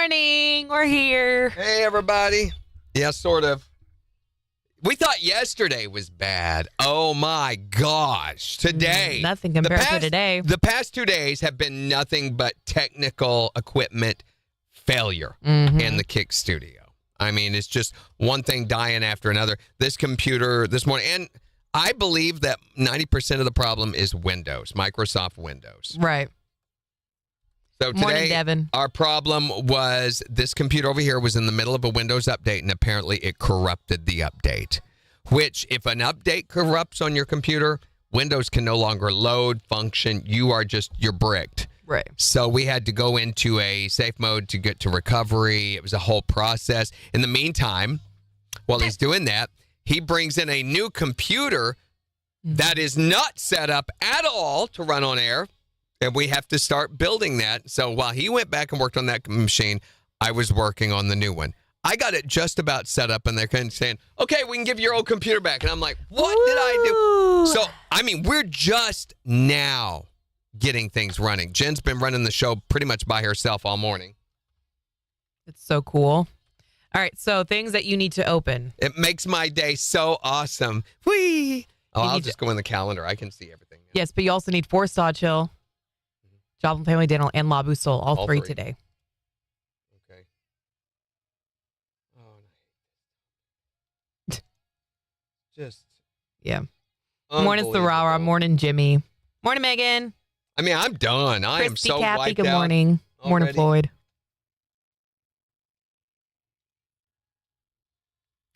morning. We're here. Hey, everybody. Yeah, sort of. We thought yesterday was bad. Oh, my gosh. Today. Nothing compared to today. The past 2 days have been nothing but technical equipment failure in the KIX studio. I mean, it's just one thing dying after another. This computer this morning, and I believe that 90% of the problem is Windows, Microsoft Windows. Right. So today, Morning, Devin. our problem was this computer over here was in the middle of a Windows update, and apparently it corrupted the update, which if an update corrupts on your computer, Windows can no longer load, function. You're bricked. Right. So we had to go into a safe mode to get to recovery. It was a whole process. In the meantime, while he's doing that, he brings in a new computer that is not set up at all to run on air. And we have to start building that. So while he went back and worked on that machine, I was working on the new one. I got it just about set up, and they're kind of saying, okay, we can give your old computer back. And I'm like, what did I do? So, I mean, we're just now getting things running. Jen's been running the show pretty much by herself all morning. It's so cool. All right, so things that you need to open. It makes my day so awesome. Whee! Oh, I'll just go in the calendar. I can see everything now. Yes, but you also need 4-Star Chill, Job and Family Dental, and La Bousole, all three today. Okay. Oh, just. Yeah. Morning, Thorara. Morning, Jimmy. Morning, Megan. I mean, I'm done. I am so Kathy, wiped good out morning. already. Morning, Floyd.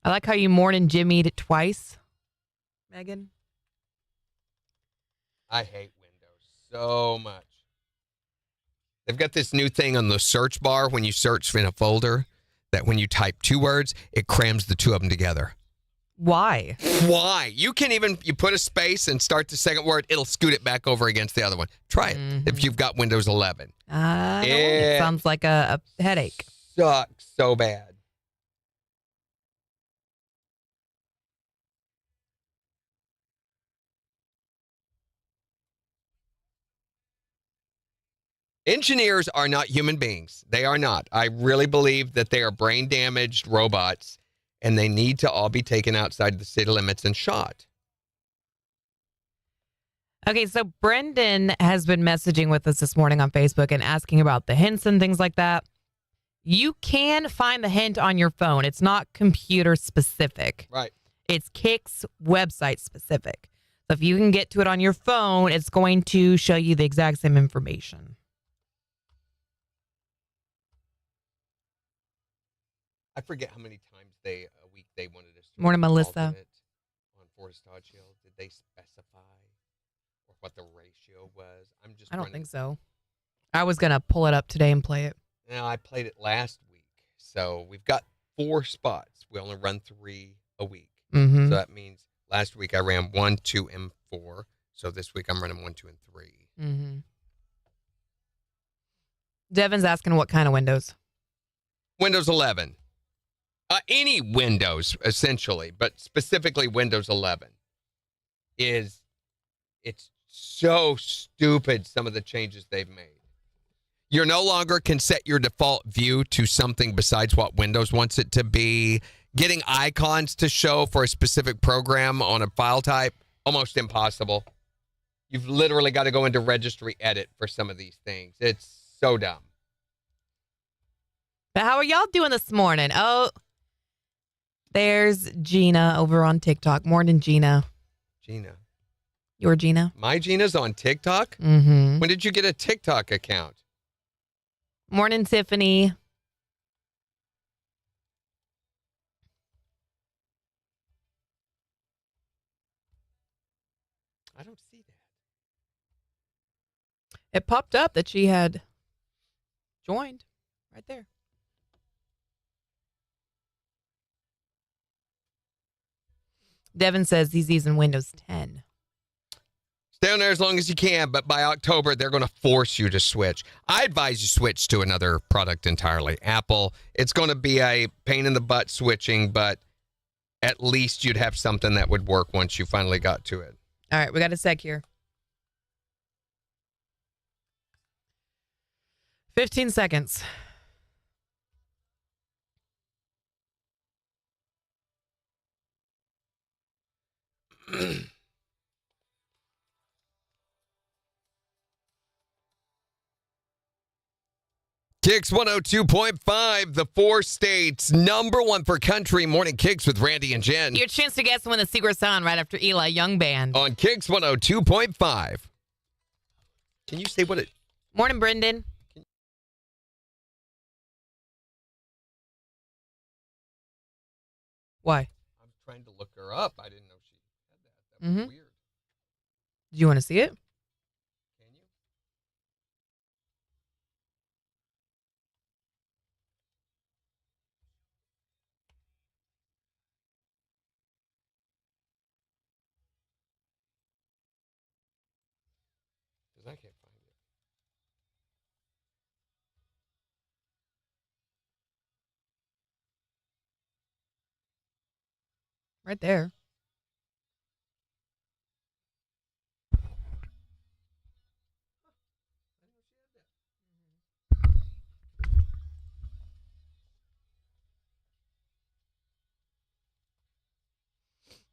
I like how you morning Jimmy'd it twice, Megan. I hate Windows so much. They've got this new thing on the search bar when you search in a folder that when you type 2 words, it crams the 2 of them together. Why? Why? You put a space and start the second word, it'll scoot it back over against the other one. Try it if you've got Windows 11. It sounds like a headache. Sucks so bad. Engineers are not human beings. They are not. I really believe that they are brain-damaged robots, and they need to all be taken outside the city limits and shot. Okay, so Brendan has been messaging with us this morning on Facebook and asking about the hints and things like that. You can find the hint on your phone. It's not computer specific. Right. It's KIX website specific. So if you can get to it on your phone, it's going to show you the exact same information. I forget how many times a week they wanted us to. Morning, Melissa. On 4-Star Chill, did they specify or what the ratio was? I don't think so. I was gonna pull it up today and play it. No, I played it last week, so we've got 4 spots. We only run 3 a week, so that means last week I ran 1, 2, and 4. So this week I'm running 1, 2, and 3. Devin's asking what kind of Windows. Windows 11. Any Windows, essentially, but specifically Windows 11 it's so stupid, some of the changes they've made. You no longer can set your default view to something besides what Windows wants it to be. Getting icons to show for a specific program on a file type, almost impossible. You've literally got to go into registry edit for some of these things. It's so dumb. But how are y'all doing this morning? Oh, there's Gina over on TikTok. Morning, Gina. Gina. Your Gina? My Gina's on TikTok? When did you get a TikTok account? Morning, Tiffany. I don't see that. It popped up that she had joined right there. Devin says he's using Windows 10. Stay on there as long as you can, but by October, they're going to force you to switch. I advise you switch to another product entirely. Apple, it's going to be a pain in the butt switching, but at least you'd have something that would work once you finally got to it. All right, we got a sec here. 15 seconds. KIX 102.5, the 4 states, number 1 for country. Morning KIX with Randy and Jen. Your chance to guess when the secret sound right after Eli Young Band. On KIX 102.5. Can you say what it... Morning, Brendan. Why? I'm trying to look her up. I didn't know she had that. That was weird. Do you want to see it? Can you? Because I can't find it. Right there.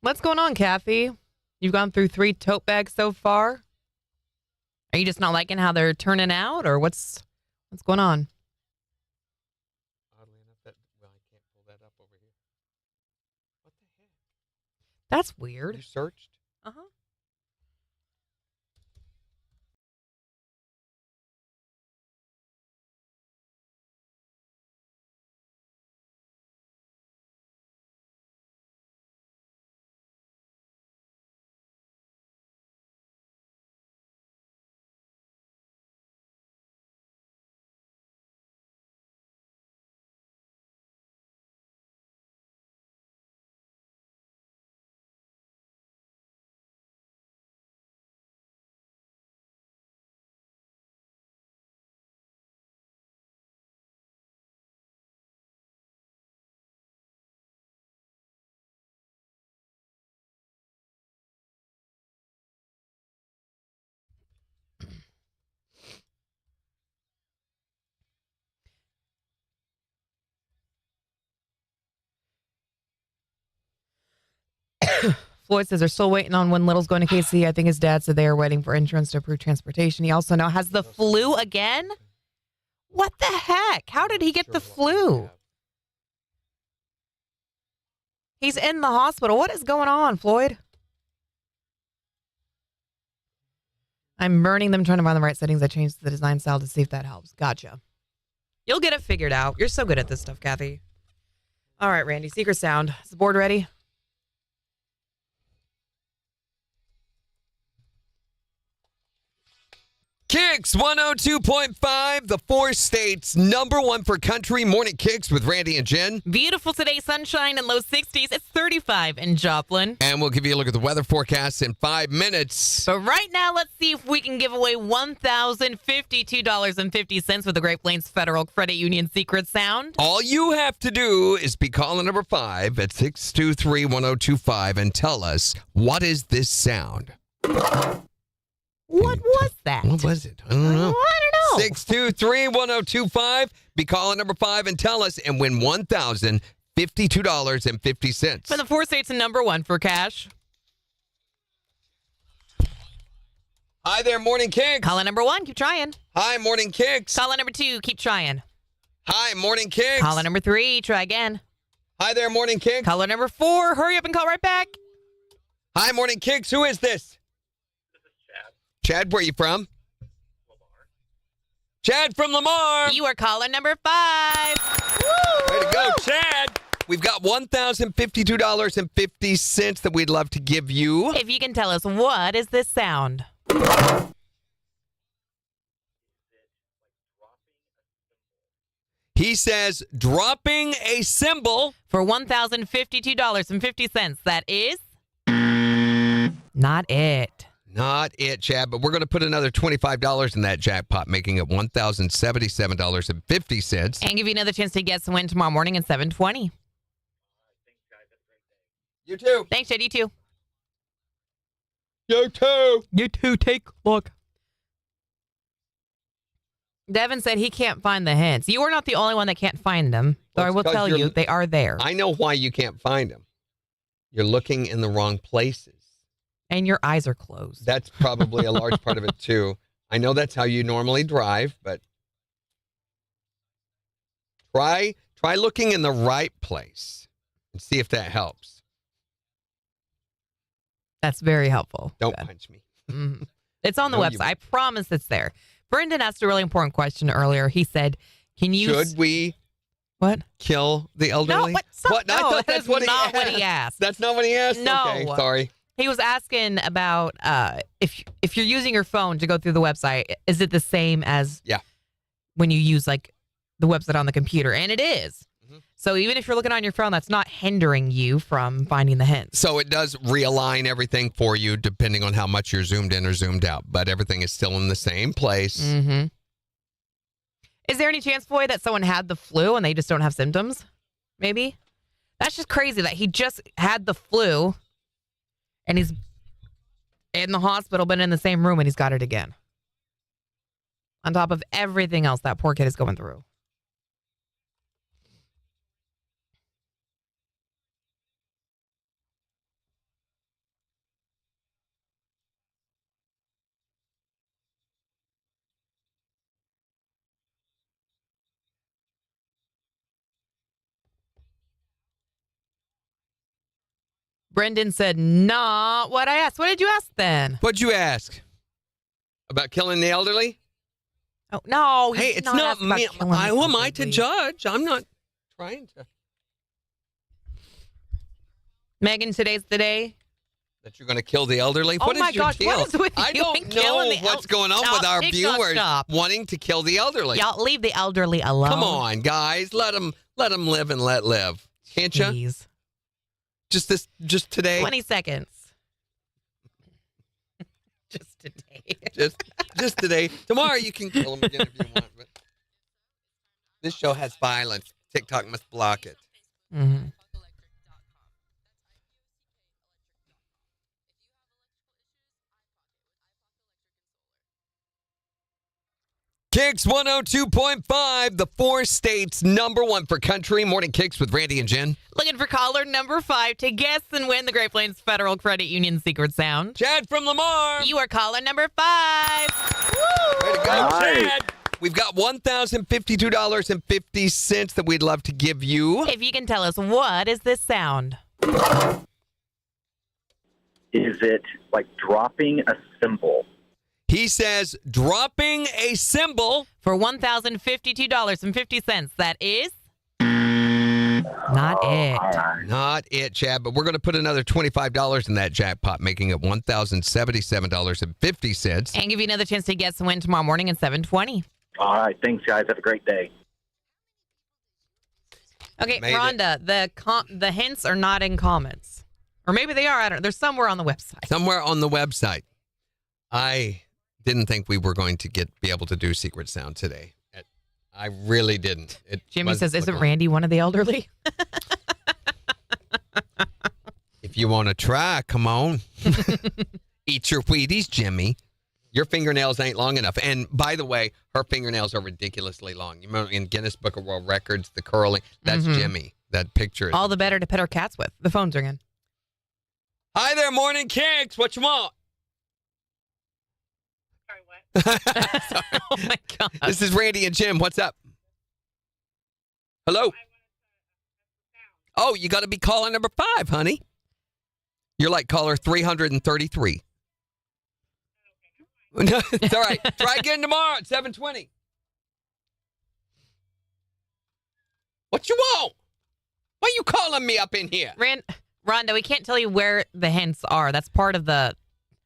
What's going on, Kathy? You've gone through 3 tote bags so far. Are you just not liking how they're turning out, or what's going on? Oddly enough, I can't pull that up over here. What the heck? That's You weird. searched? Uh-huh. Floyd says they're still waiting on when Little's going to KC. I think his dad said they are waiting for insurance to approve transportation. He also now has the flu again. What the heck? How did he get the flu? He's in the hospital. What is going on, Floyd? I'm burning them, trying to find the right settings. I changed the design style to see if that helps. Gotcha. You'll get it figured out. You're so good at this stuff, Kathy. All right, Randy. Secret sound. Is the board ready? KIX 102.5, the 4 states, number 1 for country. Morning KIX with Randy and Jen. Beautiful today, sunshine and low 60s. It's 35 in Joplin. And we'll give you a look at the weather forecast in 5 minutes. But right now, let's see if we can give away $1,052.50 with the Great Plains Federal Credit Union secret sound. All you have to do is be calling number 5 at 623-1025 and tell us, what is this sound? What was that? What was it? I don't know. I don't know. 623-1025. Be calling number 5 and tell us and win $1,052.50. For the 4 states and number 1 for cash. Hi there, Morning KIX. Caller number 1, keep trying. Hi, Morning KIX. Caller number 2, keep trying. Hi, Morning KIX. Caller number 3, try again. Hi there, Morning KIX. Caller number 4, hurry up and call right back. Hi, Morning KIX. Who is this? Chad, where are you from? Lamar. Chad from Lamar. You are caller number 5. Way to go, Chad. We've got $1,052.50 that we'd love to give you. If you can tell us, what is this sound? He says, dropping a symbol. For $1,052.50. That is not it. Not it, Chad, but we're going to put another $25 in that jackpot, making it $1,077.50. And give you another chance to guess and win tomorrow morning at 7:20. You too. Thanks, Jed. You too. You too. You too. Take a look. Devin said he can't find the hints. You are not the only one that can't find them. Though I will tell you, they are there. I know why you can't find them. You're looking in the wrong places. And your eyes are closed. That's probably a large part of it, too. I know that's how you normally drive, but try looking in the right place and see if that helps. That's very helpful. Don't Good. punch me. Mm-hmm. It's on the No, website. you I promise it's there. Brendan asked a really important question earlier. He said, "Can you Should we what kill the elderly?" No, what? I No, thought that's what he asked. That's not what he asked? No. Okay, sorry. He was asking about if you're using your phone to go through the website, is it the same as when you use like the website on the computer? And it is. Mm-hmm. So even if you're looking on your phone, that's not hindering you from finding the hints. So it does realign everything for you depending on how much you're zoomed in or zoomed out, but everything is still in the same place. Mm-hmm. Is there any chance, Floyd, that someone had the flu and they just don't have symptoms? Maybe? That's just crazy that he just had the flu and he's in the hospital, but in the same room, and he's got it again. On top of everything else that poor kid is going through. Brendan said, not what I asked. What did you ask then? What'd you ask? About killing the elderly? Oh, no. Hey, it's not me. Who am I to judge? I'm not trying to. Megan, today's the day that you're going to kill the elderly? Oh what my is your gosh, deal? what is with I you don't and killing know the what's going on with our viewers wanting to kill the elderly. Y'all leave the elderly alone. Come on, guys. Let them live and let live. Can't you? Just today? 20 seconds. Just today. just today. Tomorrow you can kill them again if you want. But this show has violence. TikTok must block it. Mm-hmm. KIX 102.5, the 4 states #1 for country. Morning KIX with Randy and Jen. Looking for caller number 5 to guess and win the Great Plains Federal Credit Union secret sound. Chad from Lamar. You are caller number 5. Woo! Way to go, Chad. We've got $1,052.50 that we'd love to give you. If you can tell us, what is this sound? Is it like dropping a symbol? He says dropping a symbol. For $1,052.50. That is not it. Not it, Chad. But we're going to put another $25 in that jackpot, making it $1,077.50. And give you another chance to guess and win tomorrow morning at 7:20. All right. Thanks, guys. Have a great day. Okay, Rhonda, the hints are not in comments. Or maybe they are. I don't know. They're somewhere on the website. Somewhere on the website. I didn't think we were going to be able to do secret sound today. I really didn't. Jimmy says, isn't Randy one of the elderly? If you want to try, come on. Eat your Wheaties, Jimmy. Your fingernails ain't long enough. And by the way, her fingernails are ridiculously long. You remember in Guinness Book of World Records, the curling? That's Jimmy. That picture. All the better to pet our cats with. The phone's ringing. Hi there, Morning KIX. What you want? Sorry. Oh, my God. This is Randy and Jim. What's up? Hello? Oh, you got to be caller number 5, honey. You're like caller 333. No, it's all right. Try again tomorrow at 7:20. What you want? Why you calling me up in here? Rhonda, we can't tell you where the hints are. That's part of the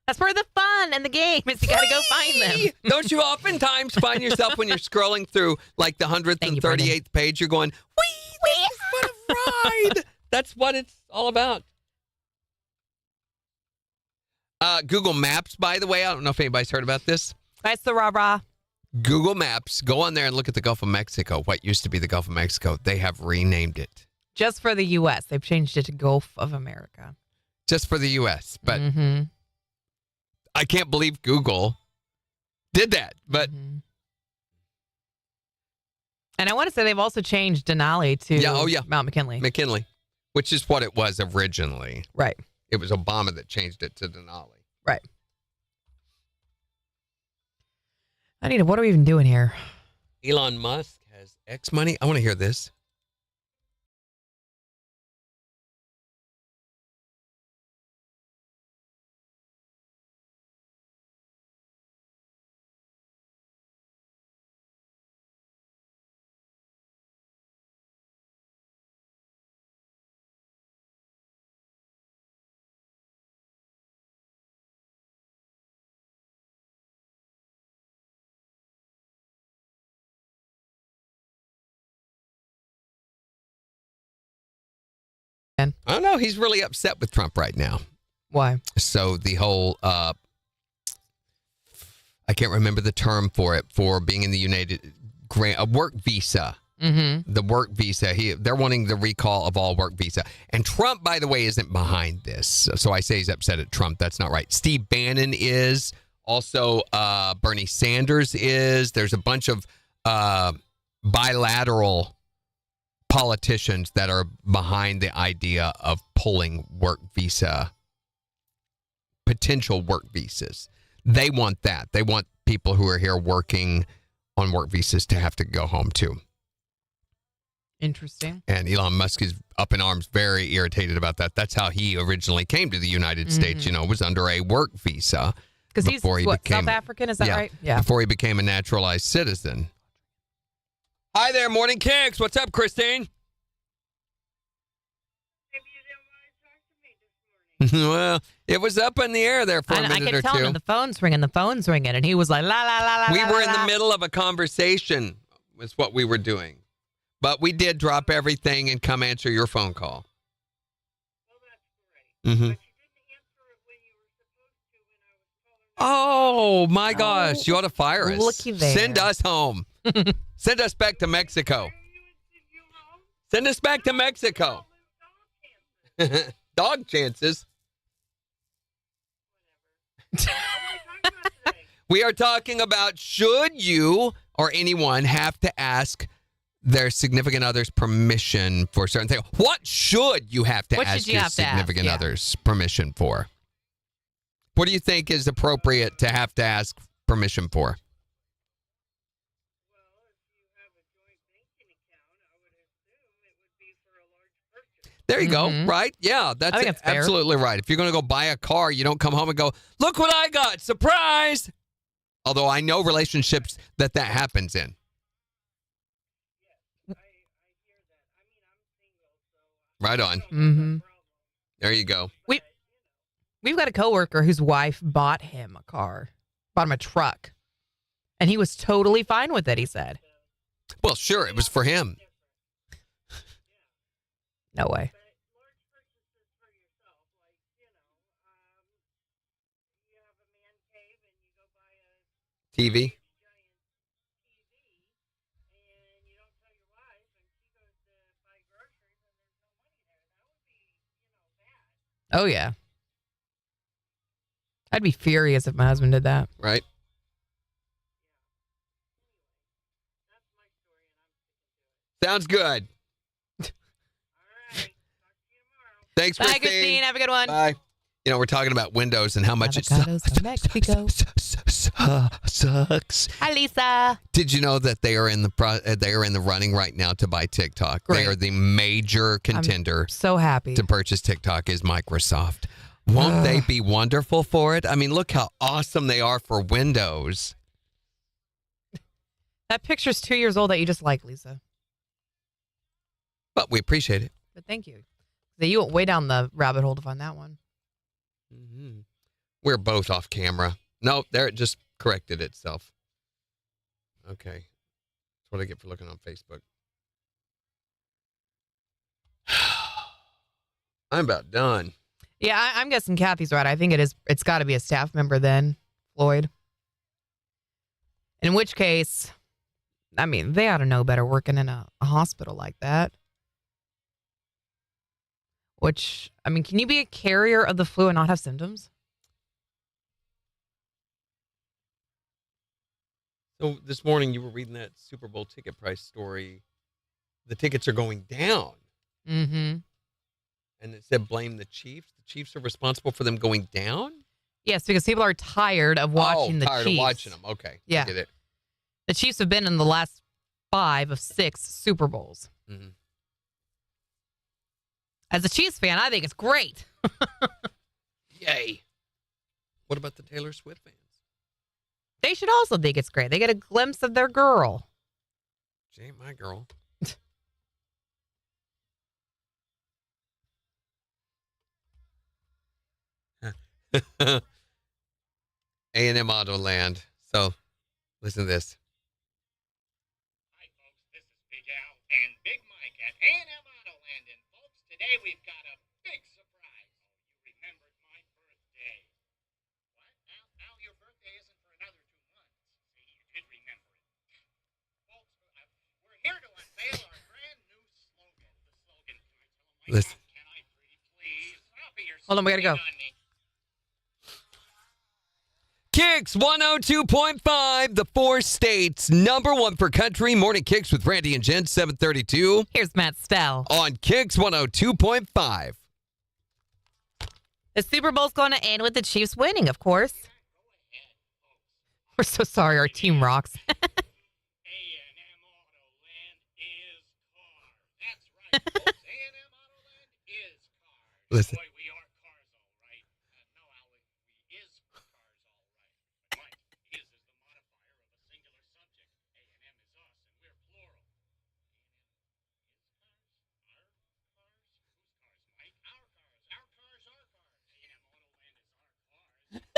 fun and the game is you got to go find them. Don't you oftentimes find yourself when you're scrolling through like the 138th page, you're going, wee, what a ride. That's what it's all about. Google Maps, by the way, I don't know if anybody's heard about this. That's the rah-rah. Google Maps, go on there and look at the Gulf of Mexico. What used to be the Gulf of Mexico, they have renamed it. Just for the U.S. They've changed it to Gulf of America. Just for the U.S. But I can't believe Google did that. But and I want to say they've also changed Denali to Mount McKinley. McKinley, which is what it was originally. Right. It was Obama that changed it to Denali. Right. Anita, what are we even doing here? Elon Musk has X money. I want to hear this. I don't know. He's really upset with Trump right now. Why? So the whole, I can't remember the term for it, for being in the a work visa. Mm-hmm. The work visa. They're wanting the recall of all work visa. And Trump, by the way, isn't behind this. So I say he's upset at Trump. That's not right. Steve Bannon is. Also, Bernie Sanders is. There's a bunch of bilateral politicians that are behind the idea of pulling work visa, potential work visas. They want that. They want people who are here working on work visas to have to go home too. Interesting. And Elon Musk is up in arms, very irritated about that. That's how he originally came to the United States, was under a work visa. Because he's South African, is that right? Yeah. Before he became a naturalized citizen. Hi there, Morning KIX. What's up, Christine? Maybe you didn't want to talk to me this morning. Well, it was up in the air there for a minute or two. I could tell him the phone's ringing, and he was like, la, la, la, la, We la, were la, in the la. middle of a conversation, was what we were doing. But we did drop everything and come answer your phone call. Well, that's great. Mm-hmm. But you didn't answer it when you were supposed to when I was calling. Oh, my gosh. You ought to fire us. Looky there. Send us home. Send us back to Mexico. You home? Send us back to Mexico. Dog chances. We are talking about, should you or anyone have to ask their significant other's permission for certain things? What should you have to What should ask you your have to ask? significant Yeah. other's permission for? What do you think is appropriate to have to ask permission for? Well, if you have a joint banking account, I would assume it would be for a large purchase. There you Mhm. go, right? Yeah, I think it's fair. absolutely right. If you're going to go buy a car, you don't come home and go, look what I got, surprise! Although I know relationships that happens in. I hear that. I mean, I'm single, so Right on. Mm-hmm. There you go. We've got a coworker whose wife bought him a car, bought him a truck, and he was totally fine with it, he said. Well, sure, it was for him. No way. But large purchases for yourself, like, you have a man cave and you go buy a TV. giant TV and you don't tell your wife and she goes to buy groceries and there's no money there. That would be, bad. Oh, yeah. I'd be furious if my husband did that. Right? That's my story and I'm sticking to it. Sounds good. All right. Talk to you tomorrow. Thanks, Bye, Christine. Christine. Have a good one. Bye. We're talking about windows and how much Avocados from Mexico. sucks. Hi, Lisa. Did you know that they are in the running right now to buy TikTok? Great. They are the major contender So happy. to purchase TikTok is Microsoft. Won't they be wonderful for it? I mean, look how awesome they are for Windows. That picture's 2 years old that you just like, Lisa. But we appreciate it. But thank you. So you went way down the rabbit hole to find that one. Mm-hmm. We're both off camera. No, there it just corrected itself. Okay. That's what I get for looking on Facebook. I'm about done. Yeah, I'm guessing Kathy's right. I think it's got to be a staff member then, Floyd. In which case, I mean, they ought to know better working in a hospital like that. Which, I mean, can you be a carrier of the flu and not have symptoms? So this morning you were reading that Super Bowl ticket price story. The tickets are going down. Mm-hmm. And it said blame the Chiefs. The Chiefs are responsible for them going down? Yes, because people are tired of watching the tired Chiefs. of watching them. Okay. I Yeah. get it. The Chiefs have been in the last 5 of 6 Super Bowls. Mhm. As a Chiefs fan, I think it's great. Yay. What about the Taylor Swift fans? They should also think it's great. They get a glimpse of their girl. She ain't my girl. A&M Autoland. So, listen to this. Hi, folks. This is Big Al and Big Mike at A&M Autoland. And, folks, today we've got a big surprise. You remembered my birthday. What? Al, your birthday isn't for another 2 months. See, you did remember it. Folks, we're here to unveil our brand new slogan. The slogan, can I tell them, Listen. Can I breathe, please? Stop it, you're Hold on, we gotta go. spitting on me. KIX 102.5, the 4 states, #1 for country. Morning KIX with Randy and Jen, 732 Here's Matt Stell. on KIX 102.5. The Super Bowl's going to end with the Chiefs winning, of course. We're so sorry. Our team rocks. A&M Autoland is cars. That's right, folks. A&M Autoland is cars. Listen. Boy, we are cars, all right. No, Al, we is cars, all right. Mike, is the modifier of a singular subject. A&M is us, and we're plural. A&M is cars. Our cars? Whose cars, Mike? Our cars. Our cars, our cars. A&M Autoland is our cars.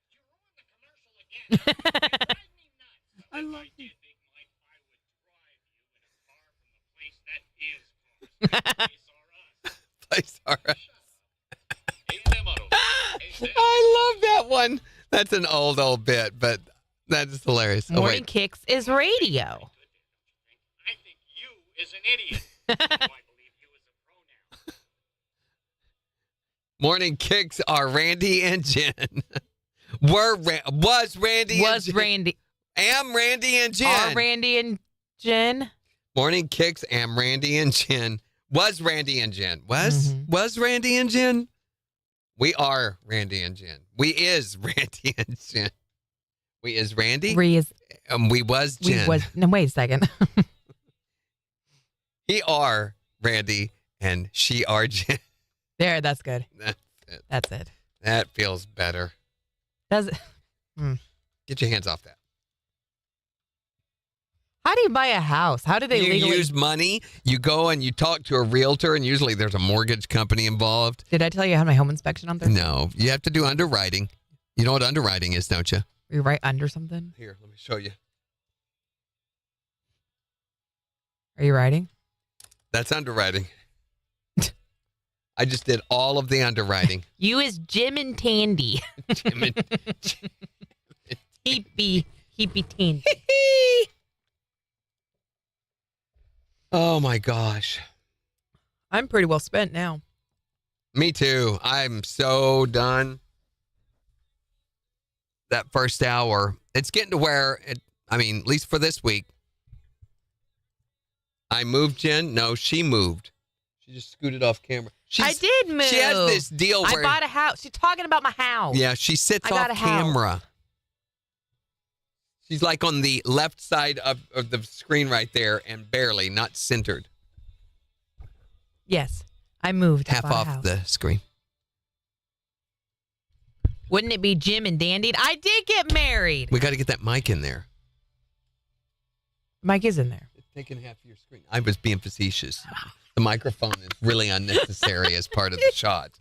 You ruined the commercial again. You drive me nuts. I If love I did, Big Mike, I would drive you in a car from the place that is cars. That place are us. Place all right. A&M Autoland. I love that one. That's an old bit, but that is hilarious. Oh, Morning wait. Kicks is radio. I think you is an idiot. So I believe you is a pronoun. Morning KIX are Randy and Jen. Was Randy and Was Jen. Randy. Am Randy and Jen. Are Randy and Jen? Morning KIX, am Randy and Jen. Was Randy and Jen. Was Randy and Jen. We are Randy and Jen. We is Randy and Jen. We is Randy. We Was Jen. No, wait a second. He are Randy and she are Jen. There, that's good. That's it. That's it. That feels better. Does it? Get your hands off that. How do you buy a house? How do they You legally? use money. You go and you talk to a realtor, and usually there's a mortgage company involved. Did I tell you I had my home inspection on Thursday? No, you have to do underwriting. You know what underwriting is, don't you? Were you right under something? Here, let me show you. Are you writing? That's underwriting. I just did all of the underwriting. You is Jim and Tandy. Heapy Tandy. Oh my gosh. I'm pretty well spent now. Me too. I'm so done. That first hour. It's getting to where, at least for this week, I moved Jen. No, she moved. She just scooted off camera. I did move. She has this deal where. I bought a house. She's talking about my house. Yeah, she sits I got off a house. camera. She's like on the left side of the screen right there and barely, not centered. Yes, I moved. I Half bought a off house. the screen. Wouldn't it be Jim and Dandy? I did get married. We got to get that mic in there. Mike is in there. It's taking half of your screen. I was being facetious. The microphone is really unnecessary as part of the shot.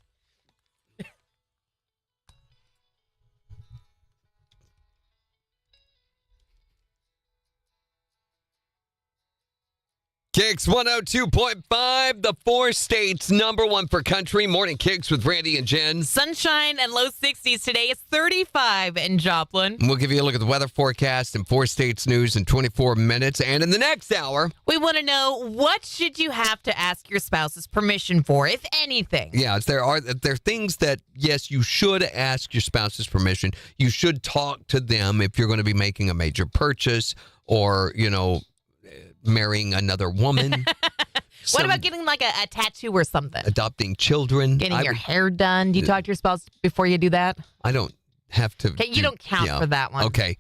KIX 102.5, the 4 states, #1 for country. Morning KIX with Randy and Jen. Sunshine and low 60s today. It's 35 in Joplin. We'll give you a look at the weather forecast and 4 states news in 24 minutes. And in the next hour, We want to know, what should you have to ask your spouse's permission for, if anything? yeah, there are things that, yes, you should ask your spouse's permission. You should talk to them if you're going to be making a major purchase or, marrying another woman. What Some about getting like a tattoo or something? adopting children? Getting your hair done. Do you talk to your spouse before you do that? I don't have to. Okay, you don't count for that one. Okay.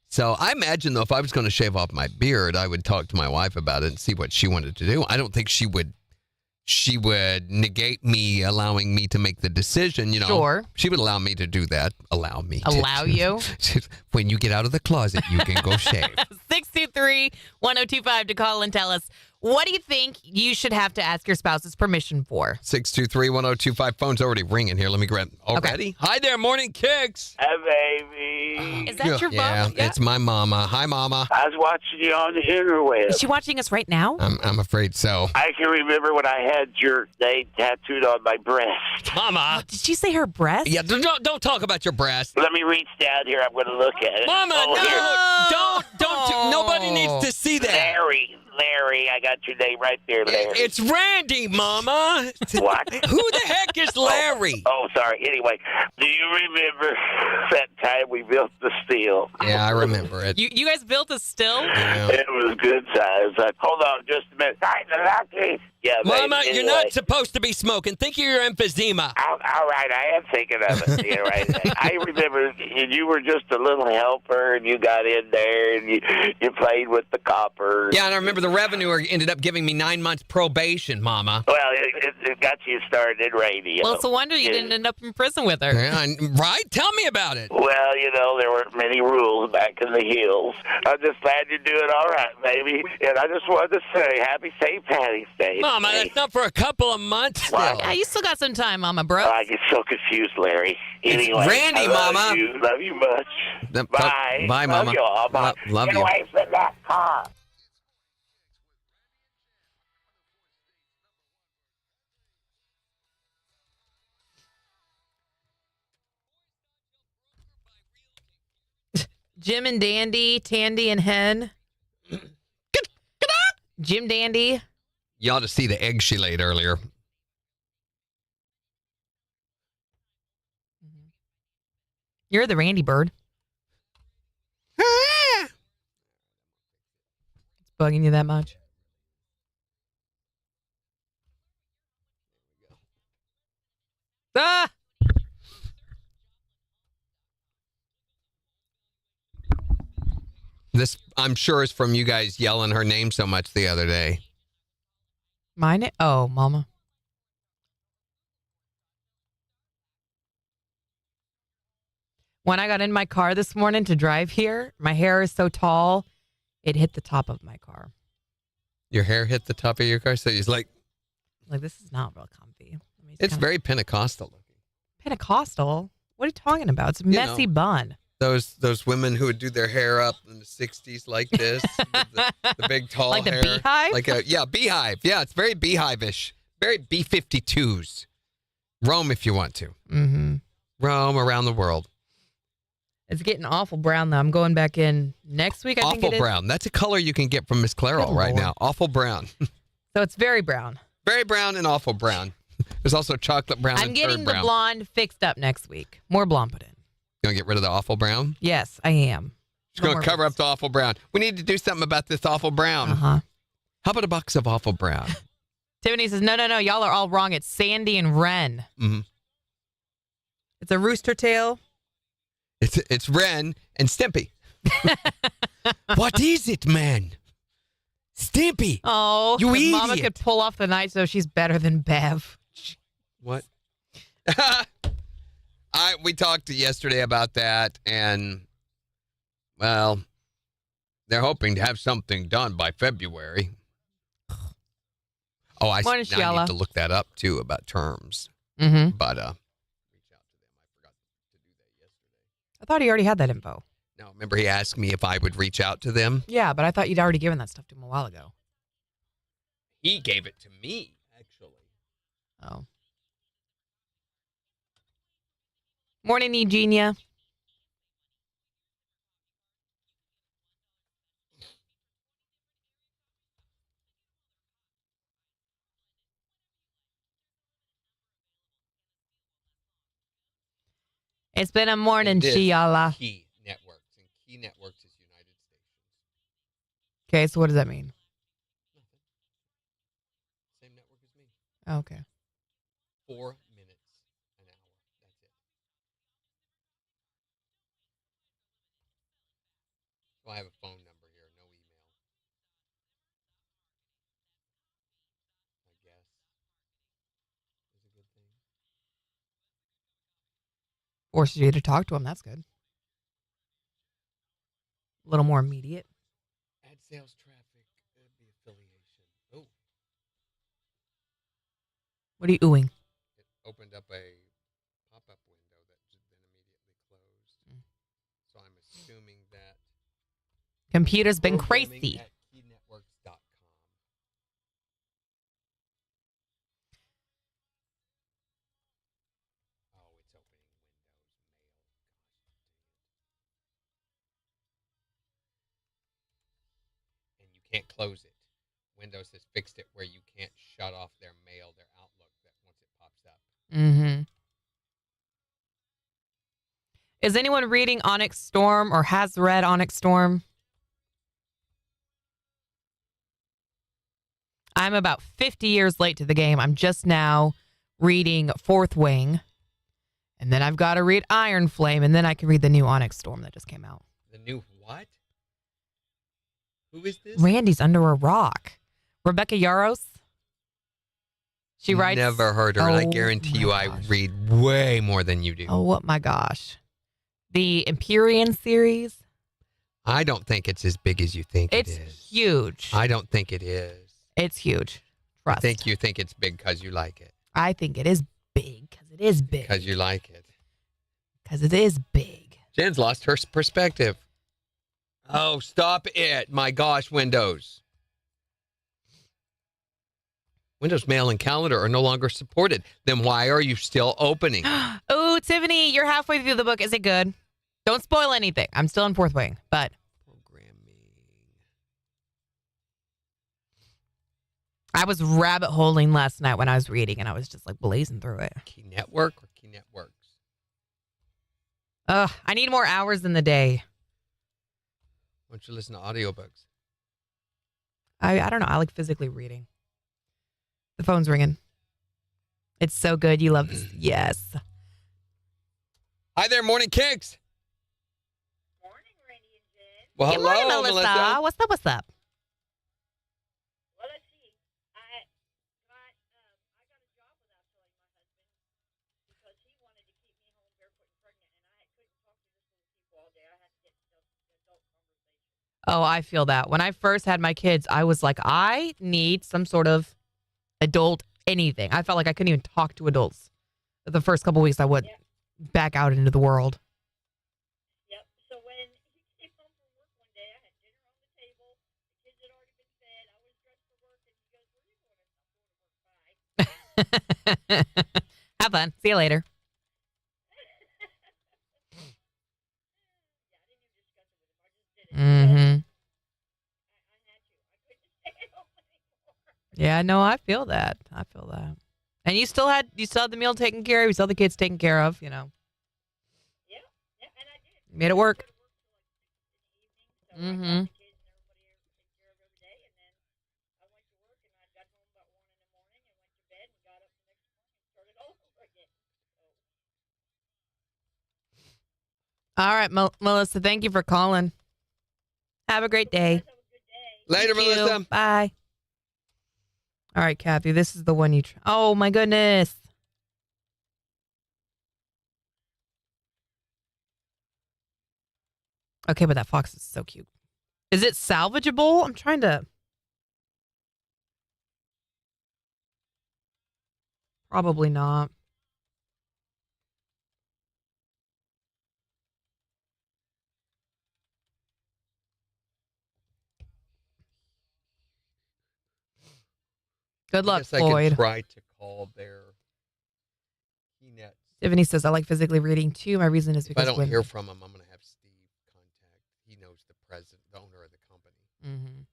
So I imagine, though, if I was going to shave off my beard, I would talk to my wife about it and see what she wanted to do. I don't think she would negate me allowing me to make the decision, you know. Sure. She would allow me to do that. Allow me. Allow you? When you get out of the closet, you can go shave. 623-1025 to call and tell us, what do you think you should have to ask your spouse's permission for? 623-1025. Phone's already ringing here. Let me grab. Already? Hi there, Morning Kicks. Hey, baby. Is that your Yeah, mom? it's my mama. Hi, Mama. I was watching you on the interweb. Is she watching us right now? I'm afraid so. I can remember when I had your name tattooed on my breast. Mama. Did she say her breast? Yeah, don't talk about your breast. Let me reach down here. I'm going to look at it. Mama, Oh, no, here. don't. Nobody needs to see that. Larry, I got your name right there, Larry. It's Randy, Mama. What? Who the heck is Larry? Oh, sorry. Anyway, do you remember that time we built the steel? Yeah, I remember it. You guys built a still? Yeah. It was good size. Hold on just a minute. Lucky. Yeah, Mama, baby, you're not supposed to be smoking. Think of your emphysema. All right, I am thinking of it. Yeah, right. I remember you were just a little helper, and you got in there, and you played with the copper. Yeah, and I remember the revenue ended up giving me 9 months probation, Mama. Well, it got you started in radio. Well, it's a wonder you didn't end up in prison with her. Yeah, right? Tell me about it. Well, there weren't many rules back in the hills. I'm just glad you're doing all right, baby. And I just wanted to say happy St. Patty's Day. Mama, that's not for a couple of months still. What? Yeah, you still got some time, Mama, bro. I get so confused, Larry. Anyway, Randy, I love Mama. You. Love you much. Bye. Bye, Mama. Love you all. Bye. Love Get you. away from that car. Jim and Dandy, Tandy and Hen. Jim Dandy. You ought to see the egg she laid earlier. You're the Randy bird. It's bugging you that much? Ah! This, I'm sure, is from you guys yelling her name so much the other day. Mine? Oh, Mama. When I got in my car this morning to drive here, my hair is so tall, it hit the top of my car. Your hair hit the top of your car, so he's like, This is not real comfy. it's very Pentecostal looking. Pentecostal? What are you talking about? It's a messy bun. Those women who would do their hair up in the 60s like this, with the big tall Like the hair. beehive? Beehive. Yeah, it's very beehive-ish. Very B-52s. Roam if you want to. Mm-hmm. Roam around the world. It's getting awful brown, though. I'm going back in next week, I think Awful it is. brown. That's a color you can get from Miss Clairol Good right Lord. now. Awful brown. So it's very brown. Very brown and awful brown. There's also chocolate brown I'm and getting third the brown. blonde fixed up next week. More blonde put in. You going to get rid of the awful brown? Yes, I am. Just going to cover up the awful brown. We need to do something about this awful brown. Uh-huh. How about a box of awful brown? Tiffany says, no, y'all are all wrong. It's Sandy and Wren. Mm-hmm. It's a rooster tail. It's Ren and Stimpy. What is it, man? Stimpy. Oh, You if Mama idiot. could pull off the night so she's better than Bev. What? We talked yesterday about that, and, well, they're hoping to have something done by February. Oh, I Morning, now Sheila. need to look that up, too, about terms. Mm-hmm. But, reach out to them. I forgot to do that yesterday. I thought he already had that info. No, remember he asked me if I would reach out to them? Yeah, but I thought you'd already given that stuff to him a while ago. He gave it to me, actually. Oh. Morning, Eugenia. It's been a morning, This Shiala. Key Networks, and Key Networks is United Stations. Okay, so what does that mean? same network as me. Okay. 4 minutes an hour. That's it. So I have a phone number here, no email. I guess is a good thing. Forces you to talk to them. That's good. A little more immediate. Ad sales traffic, that'd be affiliation. Oh, What are you oohing? it opened up a pop-up window that then immediately closed. So I'm assuming that Computer's been programming crazy. at keynetworks.com. Oh, it's opening Windows mail. And you can't close it. Windows has fixed it where you can't shut off their mail, their Outlook, that once it pops up. Mm-hmm. Is anyone reading Onyx Storm or has read Onyx Storm? I'm about 50 years late to the game. I'm just now reading Fourth Wing. And then I've got to read Iron Flame. And then I can read the new Onyx Storm that just came out. The new what? Who is this? Randy's under a rock. Rebecca Yaros. She writes. Never heard her. And I guarantee you I read way more than you do. Oh, my gosh. The Empyrean series. I don't think it's as big as you think it It's is. huge. I don't think it is. It's huge. I Trust. think you think it's big because you like it. I think it is big because it is big. Because you like it. Because it is big. Jen's lost her perspective. Oh, stop it. My gosh, Windows. Windows Mail and Calendar are no longer supported. Then why are you still opening? Oh, Tiffany, you're halfway through the book. Is it good? Don't spoil anything. I'm still in Fourth Wing, but Programming. I was rabbit holing last night when I was reading, and I was just like blazing through it. Key Network or Key Networks? Ugh, I need more hours in the day. Why don't you listen to audiobooks? I don't know. I like physically reading. The phone's ringing. It's so good. You love this. Yes. Hi there, Morning Kicks. Morning, Randy and Jen. Well, Good hello, morning, Melissa. What's up? What's up? Well, let's see. I got a job without telling my husband because he wanted to keep me home barefoot and pregnant, and I couldn't talk to this little people all day. I had to get adult conversation. Oh, I feel that. When I first had my kids, I was like, I need some sort of adult anything. I felt like I couldn't even talk to adults. The first couple weeks, I would back out into the world. Yep. So when he came home from work one day, I had dinner on the table. The kids had already been fed. I was dressed for work, and he goes, "Where are you going?" I'm going to work. Bye. Have fun. See you later. Yeah, I didn't even discuss it with him. I just did it. Mm-hmm. I had to. I couldn't stay at home anymore. Yeah, no, I feel that. I feel that. And you still had the meal taken care of. You still had the kids taken care of. You know, Yeah, and I did. you made it work. I got Mm-hmm. the kids and everybody taken care of every day, and then I went to work, and I got home about 1 in the morning, and went to bed, and got up the next morning and started all over again. So, All right, Melissa. Thank you for calling. Have a great day. guys have a good day. Later, Thank you. Melissa. Bye. All right, Kathy. This is the one you. Oh my goodness. Okay, but that fox is so cute. Is it salvageable? I'm trying to. Probably not. Good I luck, guess I Floyd. could try to call their key nets. Tiffany says, I like physically reading too. My reason is If I because don't when. hear from him, I'm going to have Steve contact. He knows the president, the owner of the company. Mhm.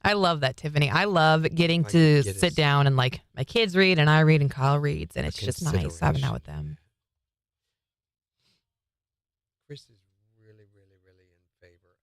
I love that, Tiffany. I love getting I to get sit his- down and like my kids read and I read and Kyle reads, and A it's just nice having out with them. Chris is really, really, really in favor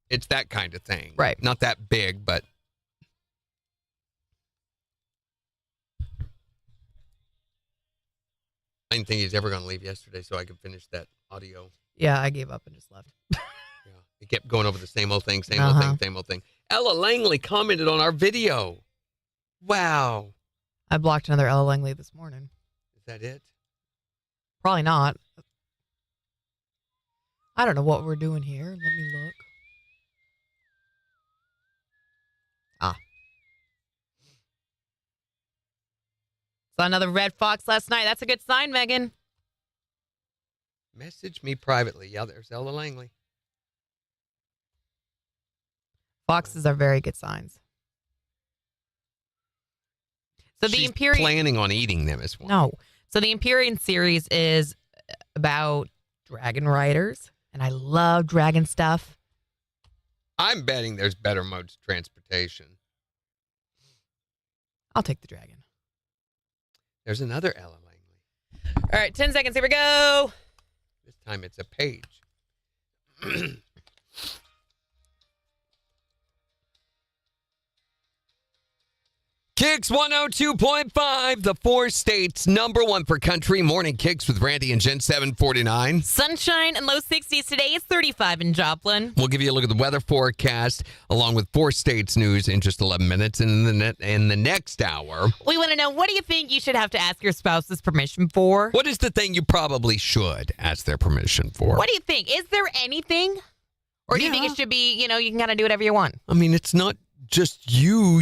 It's that kind of thing. Right. Not that big, but. I didn't think he's ever going to leave yesterday so I could finish that audio. Yeah, I gave up and just left. Yeah. He kept going over the same old thing, same old thing, same old thing. Ella Langley commented on our video. Wow. I blocked another Ella Langley this morning. Is that it? Probably not. I don't know what we're doing here. Let me look. Saw another red fox last night. That's a good sign, Megan. Message me privately. Yeah, there's Ella Langley. Foxes are very good signs. So the She's Empyrean planning on eating them as well. No. So the Empyrean series is about dragon riders, and I love dragon stuff. I'm betting there's better modes of transportation. I'll take the dragon. There's another Ella Langley. All right, 10 seconds. Here we go. This time it's a page. KIX 102.5, the 4 states #1 for country. Morning KIX with Randy and Jen, 749. Sunshine and low 60s today. It's 35 in Joplin. We'll give you a look at the weather forecast along with 4 states news in just 11 minutes. And in the next hour, We want to know, what do you think you should have to ask your spouse's permission for? what is the thing you probably should ask their permission for? What do you think? Is there anything? Or do you think Yeah. it should be, you can kind of do whatever you want? I mean, it's not just you,